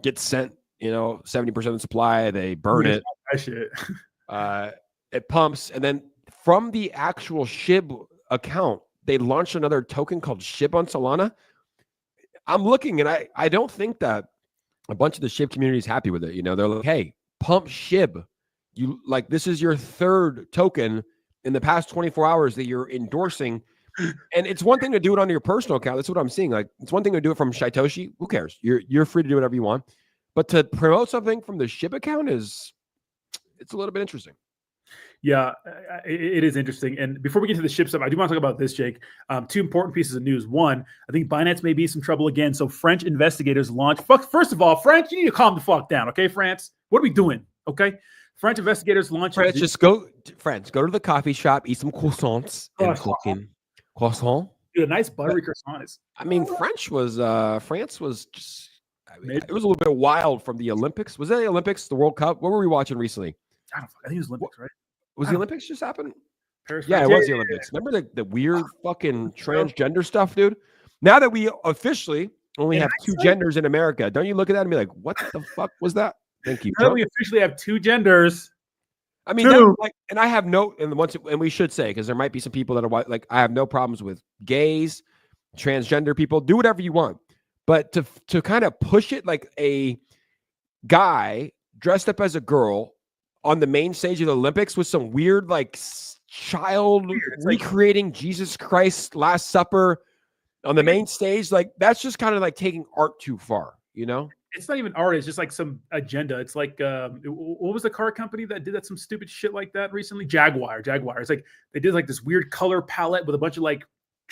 get sent, 70% of the supply, they burn it. That shit. It pumps, and then from the actual SHIB account, they launched another token called SHIB on Solana. I'm looking, and I don't think that a bunch of the SHIB community is happy with it. They're like, hey, pump SHIB. You like this is your third token in the past 24 hours that you're endorsing. And it's one thing to do it on your personal account. That's what I'm seeing. Like it's one thing to do it from Shytoshi. Who cares? You're free to do whatever you want. But to promote something from the SHIB account it's a little bit interesting. Yeah, it is interesting. And before we get to the SHIB stuff, I do want to talk about this, Jake. Two important pieces of news. One, I think Binance may be in some trouble again. So French investigators launch. First of all, France, you need to calm the fuck down, okay, France? What are we doing? Okay, French investigators launch. France, go to the coffee shop, eat some croissants and fucking croissant. Dude, a nice buttery croissant is. I mean, France was just. It was a little bit wild from the Olympics. Was that the Olympics, the World Cup? What were we watching recently? I think it was Olympics, right? Was the Olympics just happened? Paris, yeah, it was the Olympics. Yeah. Remember the weird fucking transgender stuff, dude? Now that we officially only have two genders in America, don't you look at that and be like, what the fuck was that? Thank you. Now that we officially have two genders. I mean, and I have and we should say, because there might be some people that are like, I have no problems with gays, transgender people. Do whatever you want. But to kind of push it like a guy dressed up as a girl on the main stage of the Olympics with some weird like child recreating like, Jesus Christ Last Supper on the main stage, like that's just kind of like taking art too far, It's not even art; it's just like some agenda. It's like what was the car company that did some stupid shit like that recently? Jaguar. It's like they did like this weird color palette with a bunch of like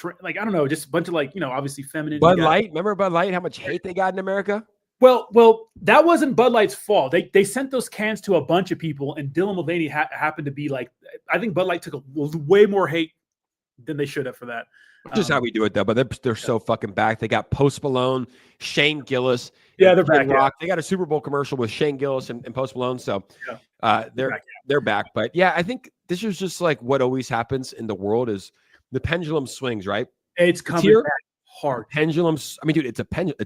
I don't know, just a bunch of like obviously feminine. Bud Light, remember Bud Light? How much hate they got in America? Well, that wasn't Bud Light's fault. They sent those cans to a bunch of people, and Dylan Mulvaney happened to be like, I think Bud Light took way more hate than they should have for that. Just how we do it though. But they're so fucking back. They got Post Malone, Shane Gillis. Yeah, they're back. Rock. They got a Super Bowl commercial with Shane Gillis and Post Malone. So they're back. But yeah, I think this is just like what always happens in the world is the pendulum swings, right? It's coming back hard. Pendulums. I mean, dude, it's a pendulum.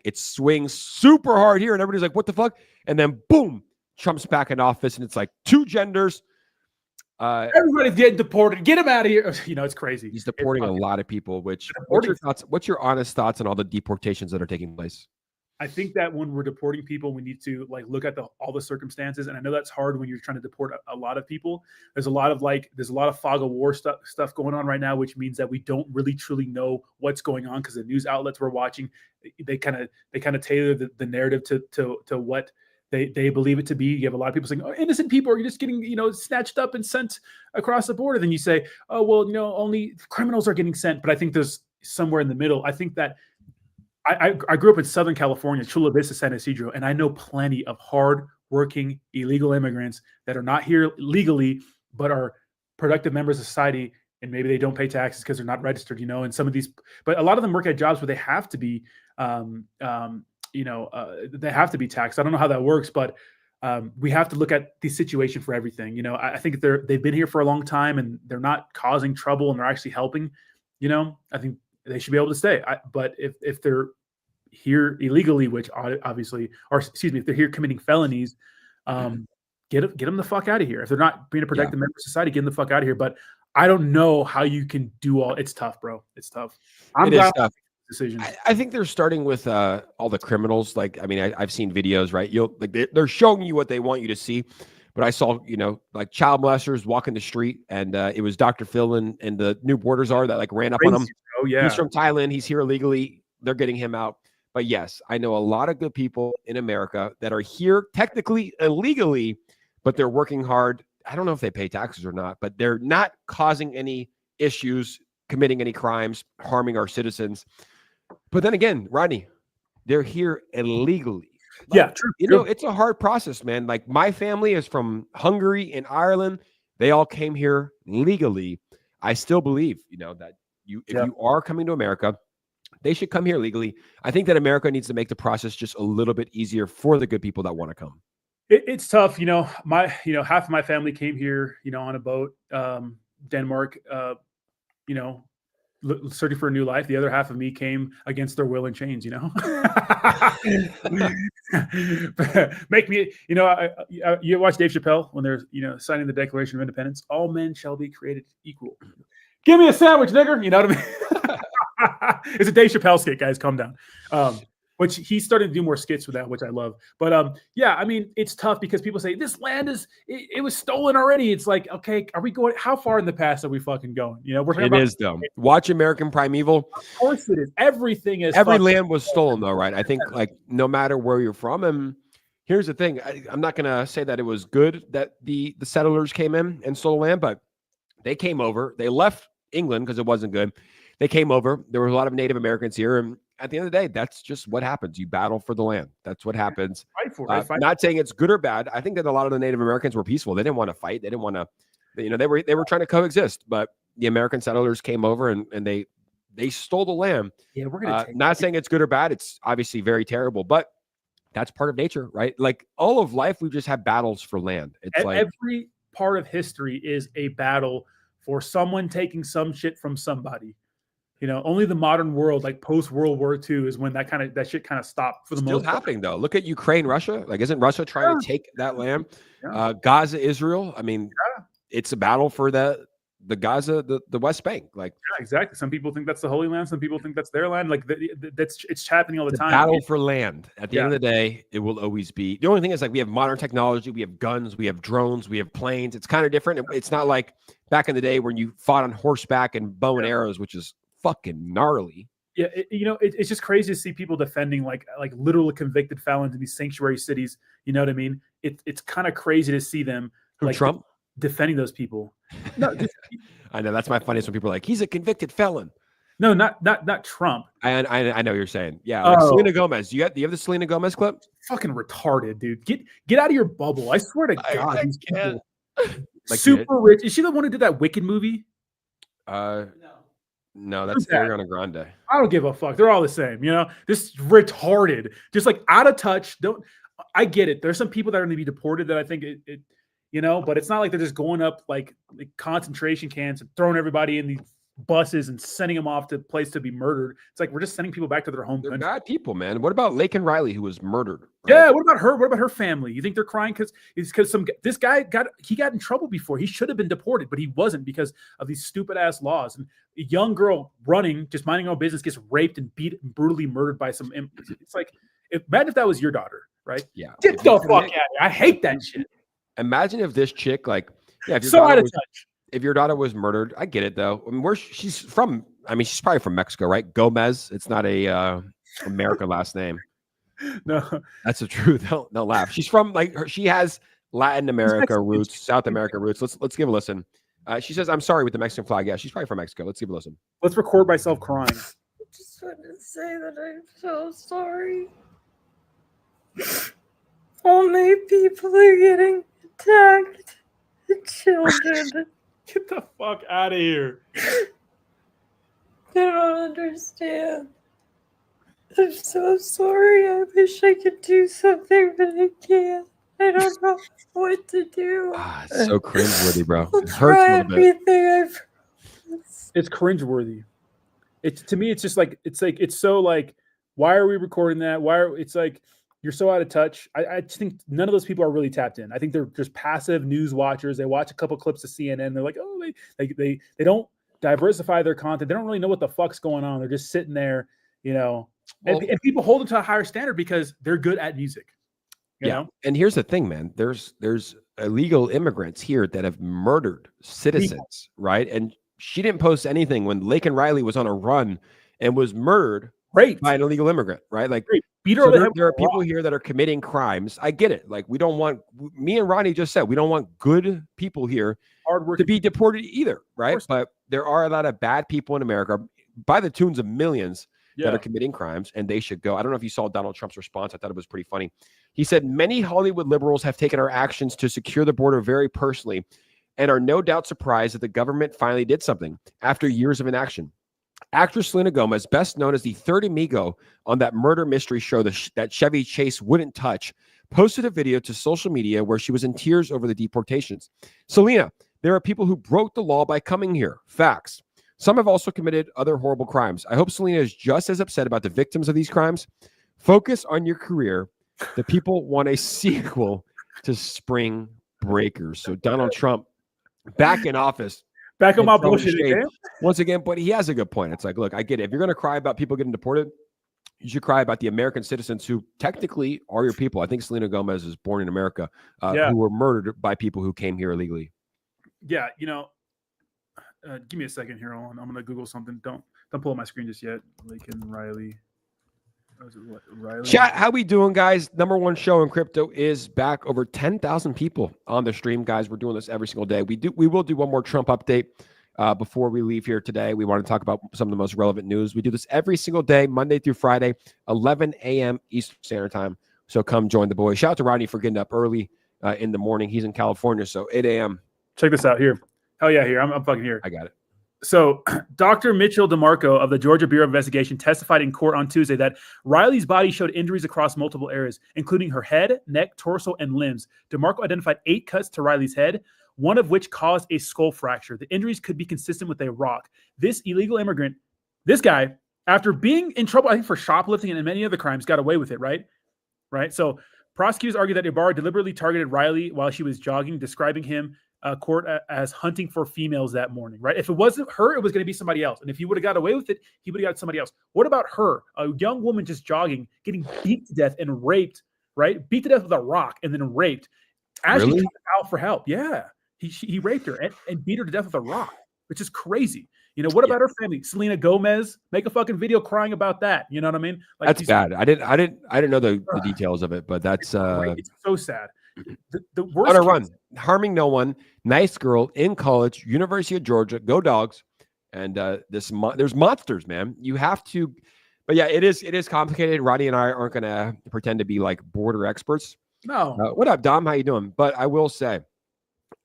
It swings super hard here, and everybody's like, "What the fuck?" And then boom, Trump's back in office, and it's like two genders. Everybody's getting deported. Get him out of here. It's crazy. He's deporting a lot of people. What's your honest thoughts on all the deportations that are taking place? I think that when we're deporting people, we need to like look at all the circumstances. And I know that's hard when you're trying to deport a lot of people. There's a lot of fog of war stuff going on right now, which means that we don't really truly know what's going on because the news outlets we're watching, they kind of tailor the narrative to what they believe it to be. You have a lot of people saying, "Oh, innocent people are just getting snatched up and sent across the border." Then you say, "Oh, well, only criminals are getting sent." But I think there's somewhere in the middle. I think that I grew up in Southern California, Chula Vista, San Isidro, and I know plenty of hard-working illegal immigrants that are not here legally, but are productive members of society, and maybe they don't pay taxes because they're not registered, and some of these, but a lot of them work at jobs where they have to be, they have to be taxed. I don't know how that works, but we have to look at the situation for everything. I think they've been here for a long time and they're not causing trouble and they're actually helping. I think they should be able to stay. But if they're here illegally, which obviously, or excuse me, if they're here committing felonies, get them the fuck out of here. If they're not being a productive member of society, get them the fuck out of here. But I don't know how you can do all. It's tough, bro. It's tough. It is tough. Decision. I think they're starting with all the criminals. Like, I mean, I've seen videos, right? They're showing you what they want you to see. But I saw, like child molesters walking the street, and it was Dr. Phil and the new border czar that like ran up on him. Oh yeah, he's from Thailand. He's here illegally. They're getting him out. But yes, I know a lot of good people in America that are here technically illegally, but they're working hard. I don't know if they pay taxes or not, but they're not causing any issues, committing any crimes, harming our citizens. But then again, Rodney, they're here illegally. Yeah, true. It's a hard process, man. Like my family is from Hungary and Ireland. They all came here legally. I still believe, that if you are coming to America, they should come here legally. I think that America needs to make the process just a little bit easier for the good people that want to come. It's tough. Half of my family came here, on a boat, Denmark, searching for a new life. The other half of me came against their will and chains, make me, you watch Dave Chappelle when they're, signing the Declaration of Independence, all men shall be created equal. Give me a sandwich, nigger. You know what I mean? It's a Dave Chappelle skit, guys. Calm down. Which he's starting to do more skits with that, which I love. But I mean, it's tough because people say this land it was stolen already. It's like, okay, are we going? How far in the past are we fucking going? We're talking about though. Watch American Primeval. Of course it is. Everything is. Every land was stolen, though, right? I think like no matter where you're from, and here's the thing: I'm not gonna say that it was good that the settlers came in and stole land, but they came over. They left England because it wasn't good. They came over. There were a lot of Native Americans here, and at the end of the day, that's just what happens. You battle for the land. That's what happens. Fight for it. Not saying it's good or bad. I think that a lot of the Native Americans were peaceful. They didn't want to fight. They didn't want to, they were trying to coexist. But the American settlers came over and they stole the land. Yeah, we're gonna not saying it's good or bad. It's obviously very terrible, but that's part of nature, right? Like all of life, we just have battles for land. It's like every part of history is a battle for someone taking some shit from somebody. Only the modern world, like post World War II, is when that shit kind of stopped for the most part. Still happening though. Look at Ukraine, Russia. Like, isn't Russia trying to take that land? Yeah. Gaza, Israel. I mean, it's a battle for the Gaza, the West Bank. Like, yeah, exactly. Some people think that's the Holy Land. Some people think that's their land. Like, it's happening all the time. Battle for land. At the end of the day, it will always be. The only thing is, like, we have modern technology, we have guns, we have drones, we have planes. It's kind of different. It's not like back in the day when you fought on horseback and bow and arrows, which is fucking gnarly. Yeah, it's just crazy to see people defending like literal convicted felons in these sanctuary cities. You know what I mean? It's kind of crazy to see them like Trump defending those people. No, I know that's my funniest when people are like, he's a convicted felon. No, not Trump. I know what you're saying. Yeah, like Selena Gomez. Do you have the Selena Gomez clip? Fucking retarded, dude. Get out of your bubble. I swear to God, I these can't. Like, super rich. Is she the one who did that Wicked movie? No, that's Ariana Grande. I don't give a fuck. They're all the same, This retarded, just like out of touch. I get it. There's some people that are going to be deported that I think it but it's not like they're just going up like concentration camps and throwing everybody in these buses and sending them off to a place to be murdered. It's like we're just sending people back to their home. They're bad people, man. What about Laken Riley, who was murdered? Right? Yeah, what about her? What about her family? You think they're crying because this guy got in trouble before? He should have been deported, but he wasn't because of these stupid ass laws. And a young girl running, just minding her own business, gets raped and beat and brutally murdered by some. It's like Imagine if that was your daughter, right? Yeah. Get If the you fuck commit- out of here. I hate that shit. Imagine if this chick, like, yeah, if your So daughter out of was, touch. if your daughter was murdered, I get it though. I mean, she's from? I mean, she's probably from Mexico, right? Gomez. It's not a American last name. No, That's the truth. Don't laugh. She's from she has Latin America Mexican. roots, South America roots. Let's give a listen. She says, "I'm sorry" with the Mexican flag. Yeah, she's probably from Mexico. Let's give a listen. let's record myself crying. I just want to say that I'm so sorry. All my people are getting attacked. The children. Get the fuck out of here. They don't understand. I'm so sorry. I wish I could do something, but I can't. I don't know what to do. Ah, it's so cringeworthy, bro. I'll It hurts try a little bit. everything I've. It's cringeworthy. It's to me, it's just like it's so like, why are we recording that? It's like you're so out of touch. I just think none of those people are really tapped in. I think they're just passive news watchers. They watch a couple clips of CNN. They're like, oh, they don't diversify their content. They don't really know what the fuck's going on. They're just sitting there, you know. And people hold them to a higher standard because they're good at music. You know? And here's the thing, man. There's illegal immigrants here that have murdered citizens, right? And she didn't post anything when Laken Riley was on a run and was murdered by an illegal immigrant, right? Like, Beat her so over the there, head there are with a rock. people here that are committing crimes. I get it. Like, we don't want, me and Ronnie just said, we don't want good people here to be deported either, right? But there are a lot of bad people in America by the tunes of millions that are committing crimes, and they should go. I don't know if you saw Donald Trump's response. I thought it was pretty funny. He said, many Hollywood liberals have taken our actions to secure the border very personally and are no doubt surprised that the government finally did something after years of inaction. Actress Selena Gomez, best known as the third amigo on that murder mystery show that Chevy Chase wouldn't touch, posted a video to social media where she was in tears over the deportations. Selena, there are people who broke the law by coming here. Facts. Some have also committed other horrible crimes. I hope Selena is just as upset about the victims of these crimes. Focus on your career. The people want a sequel to Spring Breakers. So Donald Trump back in office. Back on my bullshit again. Once again, but he has a good point. It's like, look, I get it. If you're going to cry about people getting deported, you should cry about the American citizens who technically are your people. I think Selena Gomez is born in America, who were murdered by people who came here illegally. Yeah, you know, give me a second here. I'm going to Google something. Don't pull up my screen just yet. Laken Riley. Riley. Chat, how we doing, guys? Number one show in crypto is back. Over 10,000 people on the stream, guys. We're doing this every single day. We will do one more Trump update before we leave here today. We want to talk about some of the most relevant news. We do this every single day, Monday through Friday, 11 a.m. Eastern Standard Time. So come join the boys. Shout out to Rodney for getting up early in the morning. He's in California, so 8 a.m. Check this out here. Hell yeah, here. I'm fucking here. I got it. So, Dr. Mitchell DeMarco of the Georgia Bureau of Investigation testified in court on Tuesday that Riley's body showed injuries across multiple areas, including her head, neck, torso, and limbs. DeMarco identified 8 cuts to Riley's head, one of which caused a skull fracture. The injuries could be consistent with a rock. This illegal immigrant, this guy, after being in trouble, I think for shoplifting and many other crimes, got away with it, right? So, prosecutors argue that Ibarra deliberately targeted Riley while she was jogging, describing him court as hunting for females that morning, right? If it wasn't her, it was going to be somebody else. And if he would have got away with it, he would have got somebody else. What about her? A young woman just jogging, getting beat to death and raped, right? Beat to death with a rock and then raped. As Really? she called out for help. Yeah. He raped her and beat her to death with a rock, which is crazy. You know, what about her family? Selena Gomez, make a fucking video crying about that. You know what I mean? Like, that's bad. I didn't know the details of it, but that's it's so sad. The worst on a run, harming no one, nice girl in college, University of Georgia, go Dogs. And there's monsters, man. You have to, but yeah, it is complicated. Rodney and I aren't gonna pretend to be like border experts. No. What up, Dom? How you doing? But I will say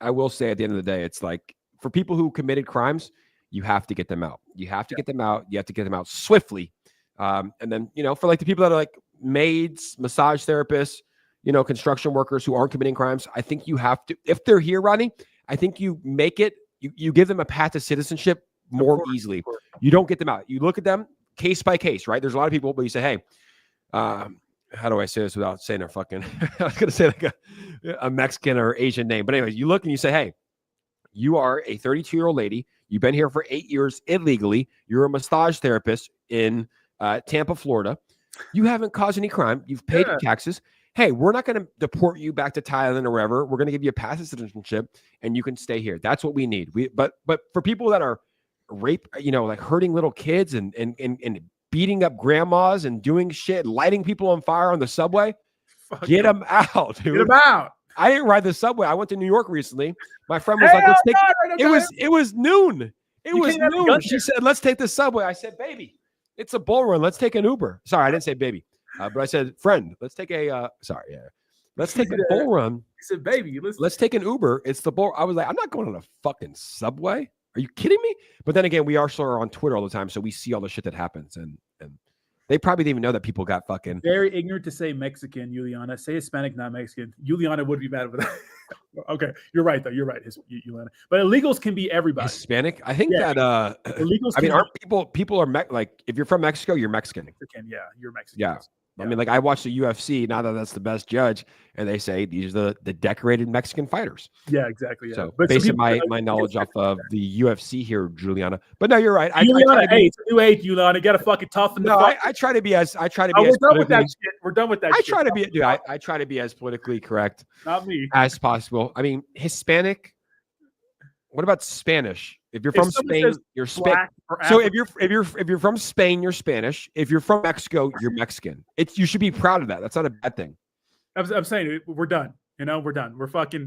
at the end of the day, it's like for people who committed crimes, you have to get them out. You have to get them out. You have to get them out swiftly. And then, you know, for like the people that are like maids, massage therapists, you know, construction workers who aren't committing crimes, I think you have to, if they're here, Rodney, I think you make it, you give them a path to citizenship more easily. You don't get them out. You look at them case by case, right? There's a lot of people, but you say, hey, how do I say this without saying a fucking, I was going to say like a Mexican or Asian name. But anyways, you look and you say, hey, you are a 32-year-old lady. You've been here for 8 years illegally. You're a massage therapist in Tampa, Florida. You haven't caused any crime. You've paid your taxes. Hey, we're not going to deport you back to Thailand or wherever. We're going to give you a pass of citizenship, and you can stay here. That's what we need. But for people that are rape, like hurting little kids and beating up grandmas and doing shit, lighting people on fire on the subway, get them out, dude. Get them out. I didn't ride the subway. I went to New York recently. My friend was like, "Let's take." It was noon. It was noon. She said, "Let's take the subway." I said, "Baby, it's a bull run. Let's take an Uber." Sorry, I didn't say baby, but I said, "Friend, let's take a." Let's take a bull run. He said, "Baby, let's take an Uber." It's the bull. I was like, "I'm not going on a fucking subway. Are you kidding me?" But then again, we also are on Twitter all the time, so we see all the shit that happens, and they probably didn't even know that people got fucking very ignorant to say Mexican, Juliana. Say Hispanic, not Mexican. Juliana would be mad with that. Okay, you're right though. You're right, Juliana. But illegals can be everybody. Hispanic. I think that illegals. I mean, aren't people are like if you're from Mexico, you're Mexican. Mexican, yeah, you're Mexican. Yeah. I mean, like I watched the UFC. Now that's the best judge, and they say these are the decorated Mexican fighters. Yeah, exactly. Yeah. So based on my knowledge off of the UFC here, Juliana. But no, you're right. Juliana, it's a new age, Juliana. You got to fucking toughen the. No, I try to be as. We're done with that shit. We're done with that. I try to be, dude. I try to be as politically correct. Not me. As possible. I mean, Hispanic. What about Spanish? If you're from Spain, you're Spanish. So if you're from Spain, you're Spanish. If you're from Mexico, you're Mexican. You should be proud of that. That's not a bad thing. I'm saying we're done. We're done. We're done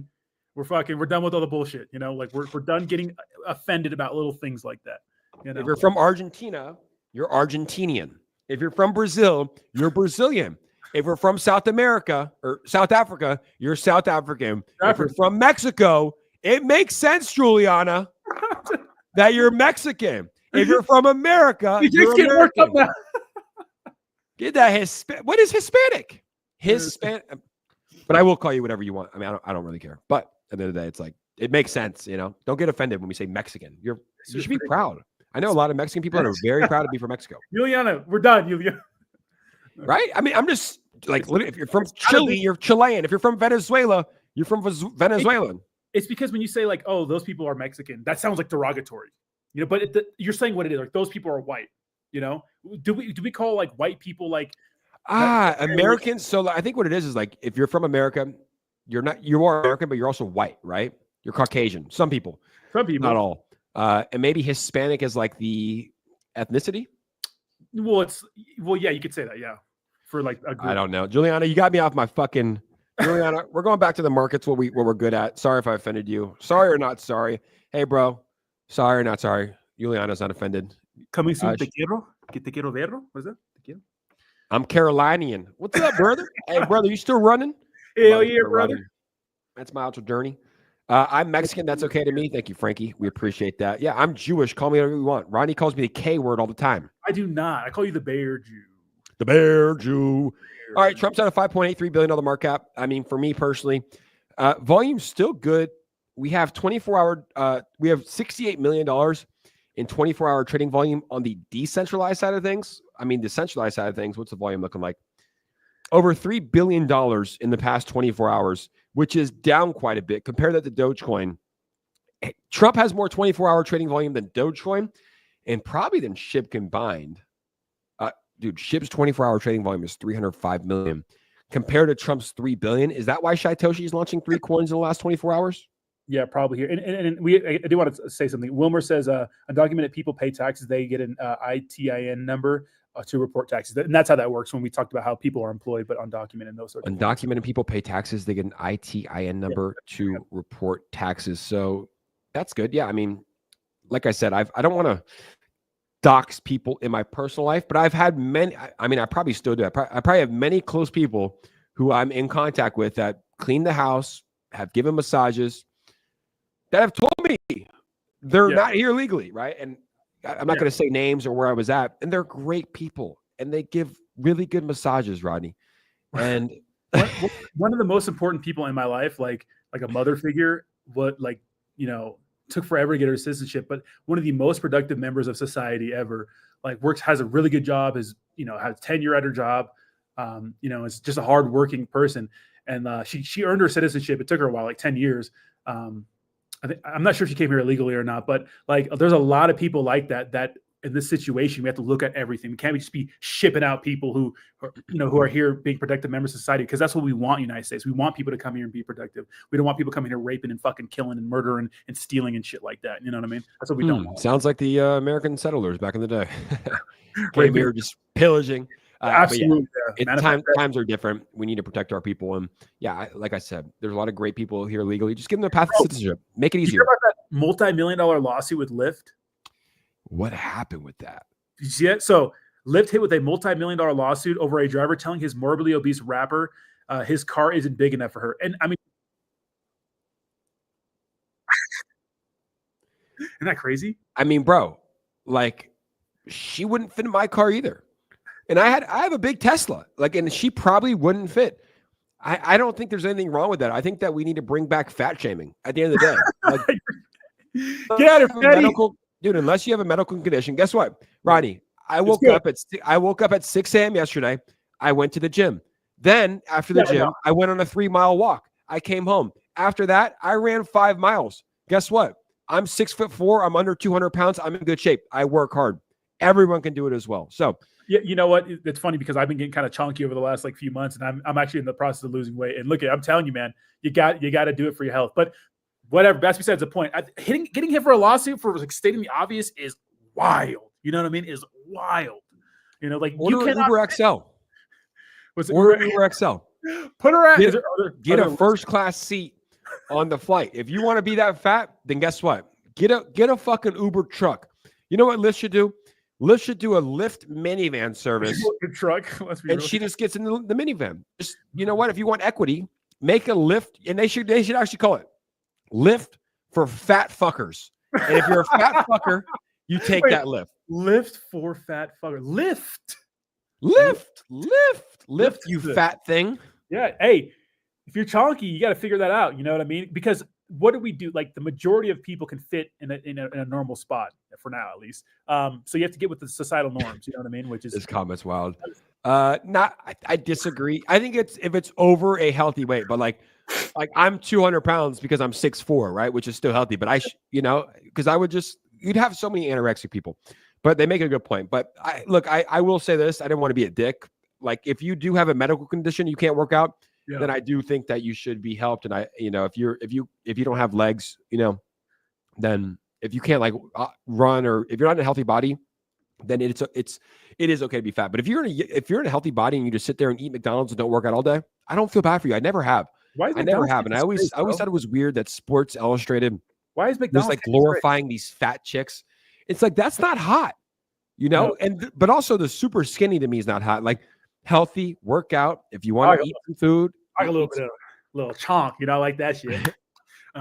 with all the bullshit. Like we're done getting offended about little things like that. If you're from Argentina, you're Argentinian. If you're from Brazil, you're Brazilian. If we're from South America or South Africa, you're South African. If you're from Mexico, it makes sense, Juliana, that you're Mexican. If you're from America, you're American. Get that what is Hispanic? Hispanic. But I will call you whatever you want. I mean, I don't really care. But at the end of the day, it's like it makes sense. Don't get offended when we say Mexican. You should be proud. I know a lot of Mexican people that are very proud to be from Mexico. Juliana, we're done, Juliana. Right? I mean, I'm just like, if you're from Chile, you're Chilean. If you're from Venezuela, you're from Venezuelan. It's because when you say like, oh, those people are Mexican, that sounds like derogatory, but you're saying what it is. Like those people are white, do we call like white people like Americans? So I think what it is like, if you're from America, you are American, but you're also white, right? You're Caucasian. Some people, not all. And maybe Hispanic is like the ethnicity. Well, yeah, you could say that. Yeah. For like, I don't know. Juliana, you got me off my fucking Juliana, we're going back to the markets, what we're good at. Sorry if I offended you. Sorry or not sorry. Hey, bro. Sorry or not sorry. Juliana's not offended. Coming soon, te quiero verlo. What's that? Te quiero. I'm Carolinian. What's up, brother? Hey, brother, you still running? Hell yeah, brother. That's my outro journey. I'm Mexican. That's okay to me. Thank you, Frankie. We appreciate that. Yeah, I'm Jewish. Call me whatever you want. Ronnie calls me the K word all the time. I do not. I call you the Bear Jew. The Bear Jew. All right, Trump's at a $5.83 billion market cap. I mean, for me personally, volume's still good. We have 24-hour. We have $68 million in 24-hour trading volume on the decentralized side of things. I mean, the centralized side of things. What's the volume looking like? Over $3 billion in the past 24 hours, which is down quite a bit. Compare that to Dogecoin. Trump has more 24-hour trading volume than Dogecoin, and probably than SHIB combined. Dude, SHIB's 24-hour trading volume is 305 million compared to Trump's 3 billion. Is that why Satoshi is launching 3 coins in the last 24 hours? Yeah, probably here. And I do want to say something. Wilmer says, undocumented people pay taxes. They get an ITIN number to report taxes. And that's how that works when we talked about how people are employed, but undocumented and those sorts of things. Undocumented people pay taxes. They get an ITIN number to report taxes. So that's good. Yeah, I mean, like I said, I don't want to dox people in my personal life, but I've had many, I mean, I probably still do. I probably have many close people who I'm in contact with that clean the house, have given massages, that have told me they're not here legally, right? And I'm not going to say names or where I was at, and they're great people, and they give really good massages, Rodney. And one of the most important people in my life, like a mother figure, took forever to get her citizenship, but one of the most productive members of society ever, has a really good job, has tenure at her job, is just a hardworking person. And she earned her citizenship. It took her a while, like 10 years. I'm not sure if she came here illegally or not, but there's a lot of people like that in this situation, we have to look at everything. We can't just be shipping out people who are here being productive members of society, because that's what we want in the United States. We want people to come here and be productive. We don't want people coming here raping and fucking killing and murdering and stealing and shit like that. You know what I mean? That's what we don't want. Sounds like the American settlers back in the day. Came here just pillaging. Absolutely. Times are different. We need to protect our people. And like I said, there's a lot of great people here legally. Just give them a path to citizenship. Make it Did you easier. hear about that multi-million-dollar lawsuit with Lyft? What happened with that? Did you see it? So Lyft hit with a multi-million-dollar lawsuit over a driver telling his morbidly obese rapper his car isn't big enough for her. And I mean, isn't that crazy? I mean, bro, like she wouldn't fit in my car either. And I have a big Tesla, and she probably wouldn't fit. I don't think there's anything wrong with that. I think that we need to bring back fat shaming at the end of the day. Get out of medical, dude. Unless you have a medical condition, guess what, Rodney? I woke up at 6 a.m. yesterday. I went to the gym. Then after the gym, I went on a 3-mile walk. I came home. After that, I ran 5 miles. Guess what? I'm 6'4". I'm under 200 pounds. I'm in good shape. I work hard. Everyone can do it as well. So. Yeah, you know what? It's funny because I've been getting kind of chunky over the last few months, and I'm actually in the process of losing weight. And look, I'm telling you, man, you got to do it for your health. But whatever, that's besides the point. Getting hit for a lawsuit for stating the obvious is wild. You know what I mean? Is wild. You know, order you Uber XL. What's it? Order Uber XL. Put her at get a first class seat on the flight. If you want to be that fat, then guess what? Get a fucking Uber truck. You know what Lyft should do? Lyft should do a Lyft minivan service. Truck. And she just gets in the minivan. Just, you know what? If you want equity, make a Lyft, and they should actually call it Lyft for fat fuckers. And if you're a fat fucker, you take that Lyft. Lyft for fat fucker. Lyft, you fat thing. Yeah. Hey, if you're chunky, you got to figure that out. You know what I mean? Because what do we do? Like the majority of people can fit in a normal spot for now, at least. So you have to get with the societal norms. You know what I mean? Which is this comment's wild. I disagree. I think if it's over a healthy weight, but like I'm 200 pounds because I'm 6'4", right? Which is still healthy. But because you'd have so many anorexic people. But they make a good point. But I will say this. I didn't want to be a dick. Like if you do have a medical condition, you can't work out. Yeah. Then I do think that you should be helped. And if you don't have legs, then if you can't run, or if you're not in a healthy body, then it is okay to be fat. But if you're in a healthy body and you just sit there and eat McDonald's and don't work out all day, I don't feel bad for you. I never have. I never have. And I always thought it was weird that Sports Illustrated was glorifying these fat chicks. It's like, that's not hot, No. But also the super skinny to me is not hot. Like healthy, workout. If you want to eat some food, a little bit of little chonk, like that shit.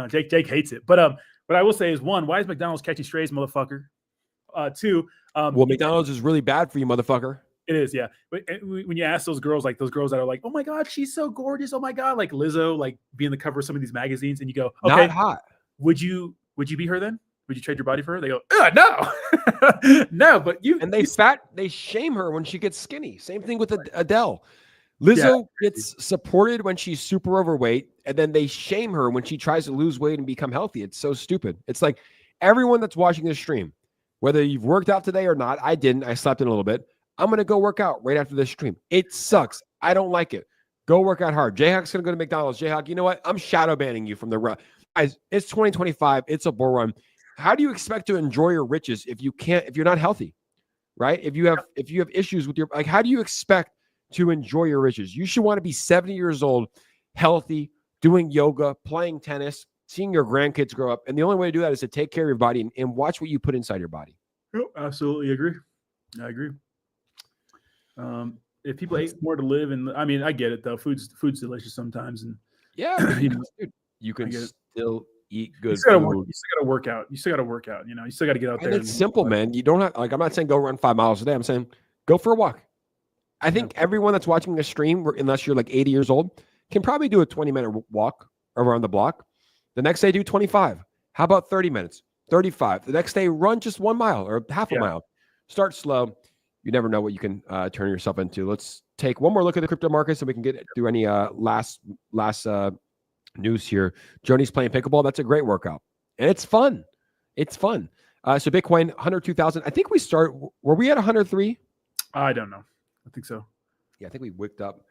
Jake hates it. But what I will say is, one, why is McDonald's catching strays, motherfucker? Two, McDonald's is really bad for you, motherfucker. It is, yeah. But when you ask those girls that are like, oh my God, she's so gorgeous. Oh my God, like Lizzo, being the cover of some of these magazines, and you go, okay, not hot. Would you be her then? Would you trade your body for her? They go, no, no. But they shame her when she gets skinny. Same thing with Adele. Lizzo gets supported when she's super overweight, and then they shame her when she tries to lose weight and become healthy. It's so stupid. It's like everyone that's watching this stream, whether you've worked out today or not, I didn't. I slept in a little bit. I'm going to go work out right after this stream. It sucks. I don't like it. Go work out hard. Jayhawk's going to go to McDonald's. Jayhawk, you know what? I'm shadow banning you from the run. Guys, it's 2025. It's a bull run. How do you expect to enjoy your riches if you're not healthy, right? If you have issues with how do you expect to enjoy your riches? You should want to be 70 years old, healthy, doing yoga, playing tennis, seeing your grandkids grow up. And the only way to do that is to take care of your body and watch what you put inside your body. Yep, absolutely agree. I agree. If people ate more to live, and I mean, I get it though. Food's delicious sometimes, and you can still eat good. You still gotta work out. You still gotta get out there. It's simple, man. You don't have I'm not saying go run 5 miles a day. I'm saying go for a walk. I think everyone that's watching the stream, unless you're 80 years old, can probably do a 20-minute walk around the block. The next day, do 25. How about 30 minutes? 35. The next day, run just 1 mile or half a mile. Start slow. You never know what you can turn yourself into. Let's take one more look at the crypto markets so we can get through any last news here. Joni's playing pickleball. That's a great workout. And it's fun. It's fun. So Bitcoin, 102,000. I think were we at 103? I don't know. I think so. Yeah, I think we wicked up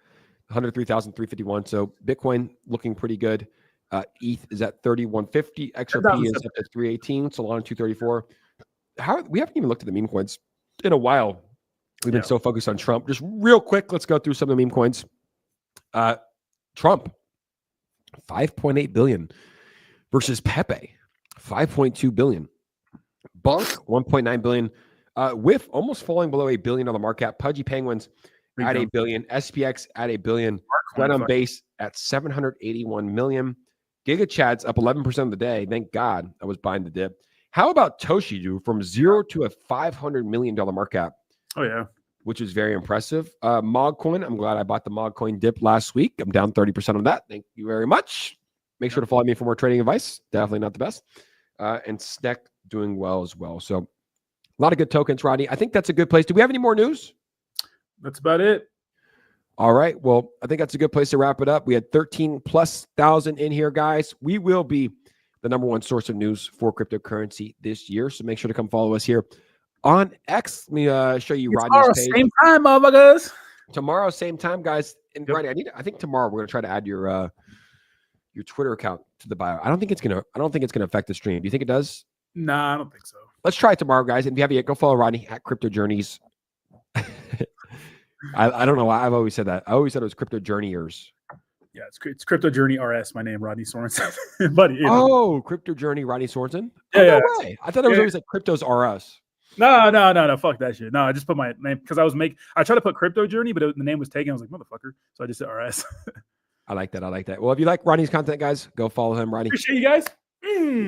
103,351. So Bitcoin looking pretty good. ETH is at 3150. XRP is up to 318. Solana 234. We haven't even looked at the meme coins in a while. We've been so focused on Trump. Just real quick, let's go through some of the meme coins. Trump, 5.8 billion versus Pepe, 5.2 billion. Bonk, 1.9 billion. Whiff almost falling below $1 billion on the market cap. Pudgy Penguins at $1 billion. SPX at $1 billion. Red on base at 781 million. Giga Chad's up 11% of the day. Thank God I was buying the dip. How about Toshi, dude, from 0 to a $500 million market cap? Oh, yeah. Which is very impressive. Mcoin, I'm glad I bought the Mcoin dip last week. I'm down 30% on that. Thank you very much. Make sure to follow me for more trading advice. Definitely not the best. And Sneck doing well as well. So a lot of good tokens, Rodney. I think that's a good place. Do we have any more news? That's about it. All right. Well, I think that's a good place to wrap it up. We had 13,000+ in here, guys. We will be the #1 source of news for cryptocurrency this year. So make sure to come follow us here on X. Let me show you Rodney's page. Same time, motherfuckers. Tomorrow, same time, guys. And Rodney, I think tomorrow we're gonna try to add your Twitter account to the bio. I don't think it's gonna affect the stream. Do you think it does? Nah, I don't think so. Let's try it tomorrow, guys. And if you haven't yet, go follow Rodney at Crypto Journeys. I don't know why I've always said that. I always said it was Crypto Journeyers. Yeah, it's Crypto Journey RS. My name, Rodney Sorensen. Buddy. Oh, Crypto Journey, Rodney Sorensen? Yeah, no way. I thought it was always like Cryptos RS. No. Fuck that shit. No, I just put my name because I tried to put Crypto Journey, but the name was taken. I was like, motherfucker. So I just said RS. I like that. Well, if you like Rodney's content, guys, go follow him, Rodney. Appreciate you guys.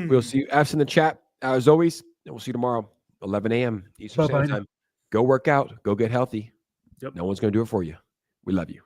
We'll see you F's in the chat as always. And we'll see you tomorrow, 11 a.m. Eastern Standard Time. Go work out. Go get healthy. Yep. No one's going to do it for you. We love you.